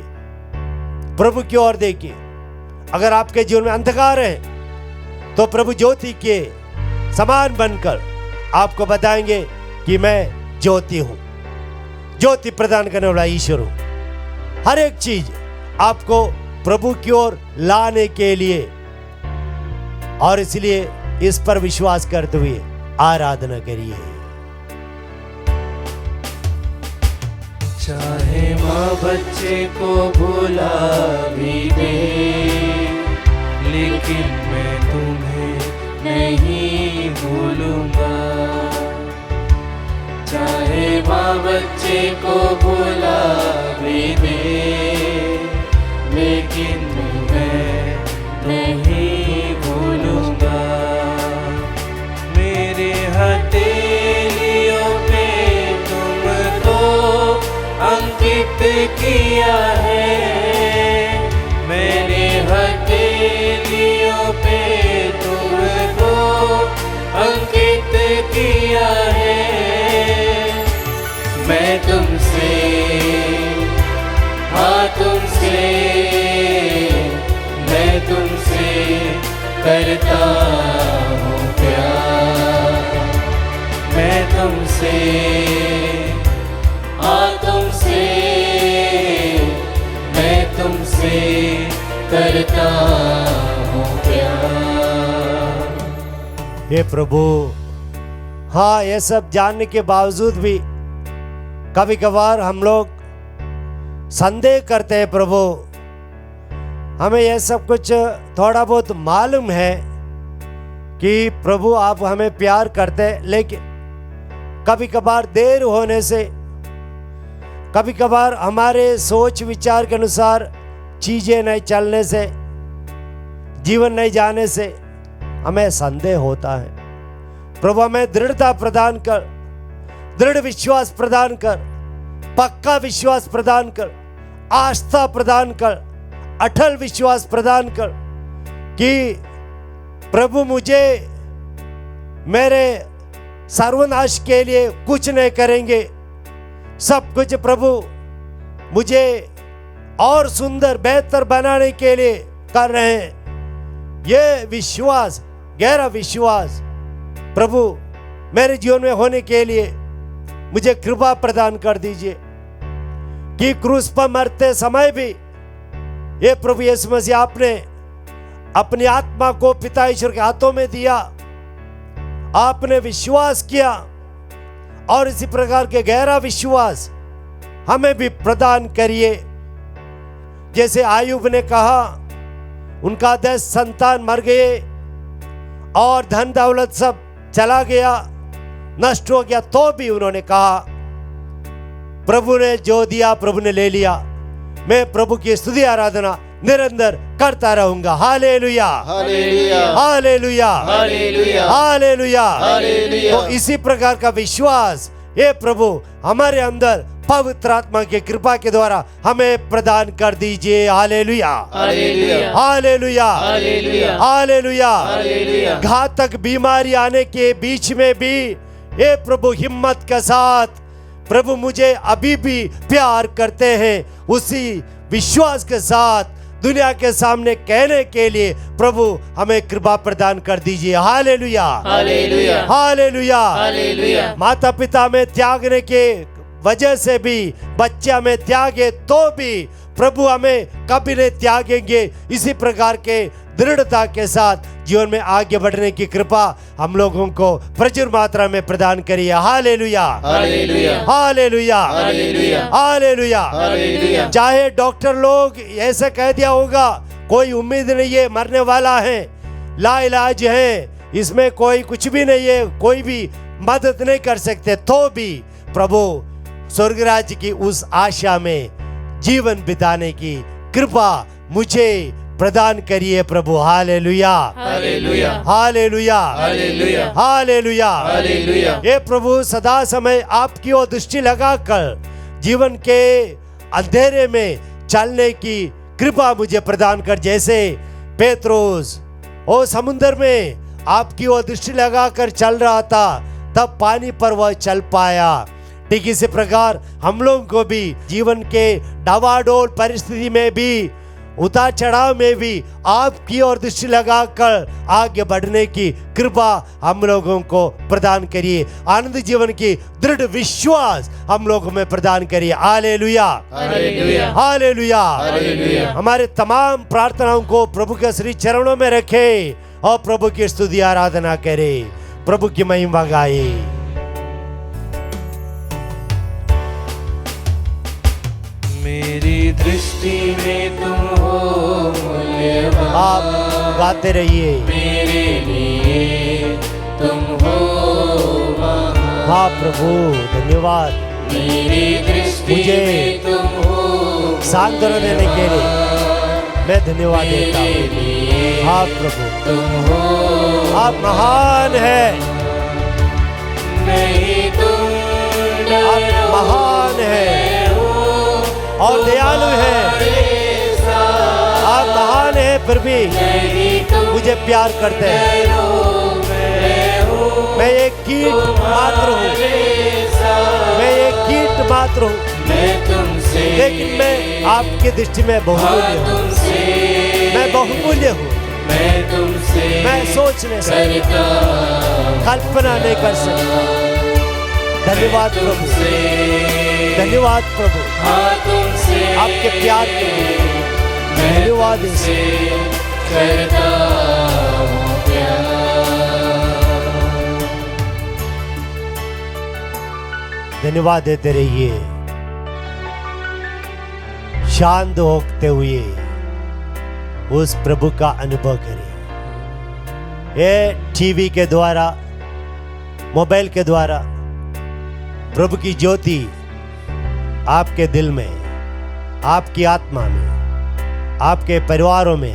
प्रभु की ओर देखिए। अगर आपके जीवन में अंधकार है, तो प्रभु ज्योति के समान बनकर आपको बताएंगे कि मैं ज्योति हूं, ज्योति प्रदान करने वाला ईश्वर हूं। हर एक चीज आपको प्रभु की ओर लाने के लिए, और इसलिए इस पर विश्वास करते हुए आराधना करिए। चाहे माँ बच्चे को भुला भी दे, लेकिन मैं तुम्हें नहीं भूलूंगा। चाहे माँ बच्चे को भुला भी दे, लेकिन मैं नहीं भूलूंगा। मेरे हथेलियों पे तुमको अंकित किया है, मैंने हथेलियों पे तुमको अंकित किया है। मैं तुमसे, हाँ तुमसे, मैं तुमसे करता हूँ प्यार। मैं तुमसे, हाँ तुमसे, मैं तुमसे करता हूँ प्यार। हे प्रभु, हाँ ये सब जानने के बावजूद भी कभी कभार हम लोग संदेह करते हैं। प्रभु, हमें यह सब कुछ थोड़ा बहुत मालूम है कि प्रभु आप हमें प्यार करते हैं, लेकिन कभी कभार देर होने से, कभी कभार हमारे सोच विचार के अनुसार चीजें नहीं चलने से, जीवन नहीं जाने से हमें संदेह होता है। प्रभु हमें दृढ़ता प्रदान कर, दृढ़ विश्वास प्रदान कर, पक्का विश्वास प्रदान कर, आस्था प्रदान कर, अटल विश्वास प्रदान कर कि प्रभु मुझे मेरे सर्वनाश के लिए कुछ नहीं करेंगे, सब कुछ प्रभु मुझे और सुंदर बेहतर बनाने के लिए कर रहे हैं। ये विश्वास, गहरा विश्वास प्रभु मेरे जीवन में होने के लिए मुझे कृपा प्रदान कर दीजिए कि क्रूस पर मरते समय भी ये प्रभु यीशु मसीह आपने अपनी आत्मा को पिता ईश्वर के हाथों में दिया, आपने विश्वास किया और इसी प्रकार के गहरा विश्वास हमें भी प्रदान करिए। जैसे आयुब ने कहा, उनका 10 संतान मर गए और धन दौलत सब चला गया, नष्ट हो गया, तो भी उन्होंने कहा प्रभु ने जो दिया प्रभु ने ले लिया, मैं प्रभु की स्तुति आराधना निरंतर करता रहूंगा। हालेलुया, हालेलुया, हालेलुया, हालेलुया, हालेलुया। हालेलुया। तो इसी प्रकार का विश्वास ये प्रभु हमारे अंदर पवित्र आत्मा की कृपा के द्वारा हमें प्रदान कर दीजिए। हालेलुया, हालेलुया, हालेलुया, हालेलुया, हालेलुया। हालेलुया। घातक बीमारी आने के बीच में भी ये प्रभु हिम्मत के साथ प्रभु मुझे अभी भी प्यार करते हैं, उसी विश्वास के साथ दुनिया के सामने कहने के लिए प्रभु हमें कृपा प्रदान कर दीजिए। हालेलुया, हालेलुया, हालेलुया। हालेलुया। माता पिता में त्यागने के वजह से भी बच्चे हमें त्यागे तो भी प्रभु हमें कभी नहीं त्यागेंगे। इसी प्रकार के दृढ़ता के साथ जीवन में आगे बढ़ने की कृपा हम लोगों को प्रचुर मात्रा में प्रदान करिए। हालेलुया, हालेलुया, हालेलुया, हालेलुया, हालेलुया। हालेलुया। चाहे डॉक्टर लोग ऐसे कह दिया होगा कोई उम्मीद नहीं है, मरने वाला है, लाइलाज है, इसमें कोई कुछ भी नहीं है, कोई भी मदद नहीं कर सकते, तो भी प्रभु स्वर्ग राज्य की उस आशा में जीवन बिताने की कृपा मुझे प्रदान करिए प्रभु। हालेलुया, हालेलुया, हालेलुया, हालेलुया, हालेलुया। हालेलुया। ये प्रभु सदा समय आपकी ओर दृष्टि लगाकर जीवन के अंधेरे में चलने की कृपा मुझे प्रदान कर। जैसे पेत्रोस ओ समुद्र में आपकी ओर दृष्टि लगाकर चल रहा था, तब पानी पर वह चल पाया। ठीक इसी प्रकार हम लोगों को भी जीवन के डावाडोल परिस्थिति में भी, उतार चढ़ाव में भी आपकी ओर दृष्टि लगाकर आगे बढ़ने की कृपा हम लोगों को प्रदान करिए। आनंद जीवन की दृढ़ विश्वास हम लोगों में प्रदान करिए। हालेलुया, हालेलुया, हालेलुया। हालेलुया। हमारे तमाम प्रार्थनाओं को प्रभु के श्री चरणों में रखे और प्रभु की स्तुति आराधना करे, प्रभु की महिमा गाए। मेरी दृष्टि में तुम हो मूल्यवान, आप गाते रहिए। मेरे लिए तुम हो महान। हाँ प्रभु, धन्यवाद मेरी दृष्टि मुझे में तुम हो सांत्वना देने के लिए मैं धन्यवाद देता हूँ। हाँ प्रभु, तुम हो आप महान है, नहीं तुम आप महान है और दयालु है। आप महान है फिर भी मुझे प्यार करते हैं। मैं एक कीट मात्र हूँ, मैं एक कीट मात्र हूँ, लेकिन मैं आपकी दृष्टि में बहुमूल्य हूँ। मैं बहुमूल्य हूँ। मैं सोच नहीं सकता, कल्पना नहीं कर सकता। धन्यवाद प्रभु, धन्यवाद प्रभु आपके प्यार के लिए। धन्यवाद धन्यवाद देते रहिए। शांत होते हुए उस प्रभु का अनुभव करें। ये टीवी के द्वारा, मोबाइल के द्वारा प्रभु की ज्योति आपके दिल में, आपकी आत्मा में, आपके परिवारों में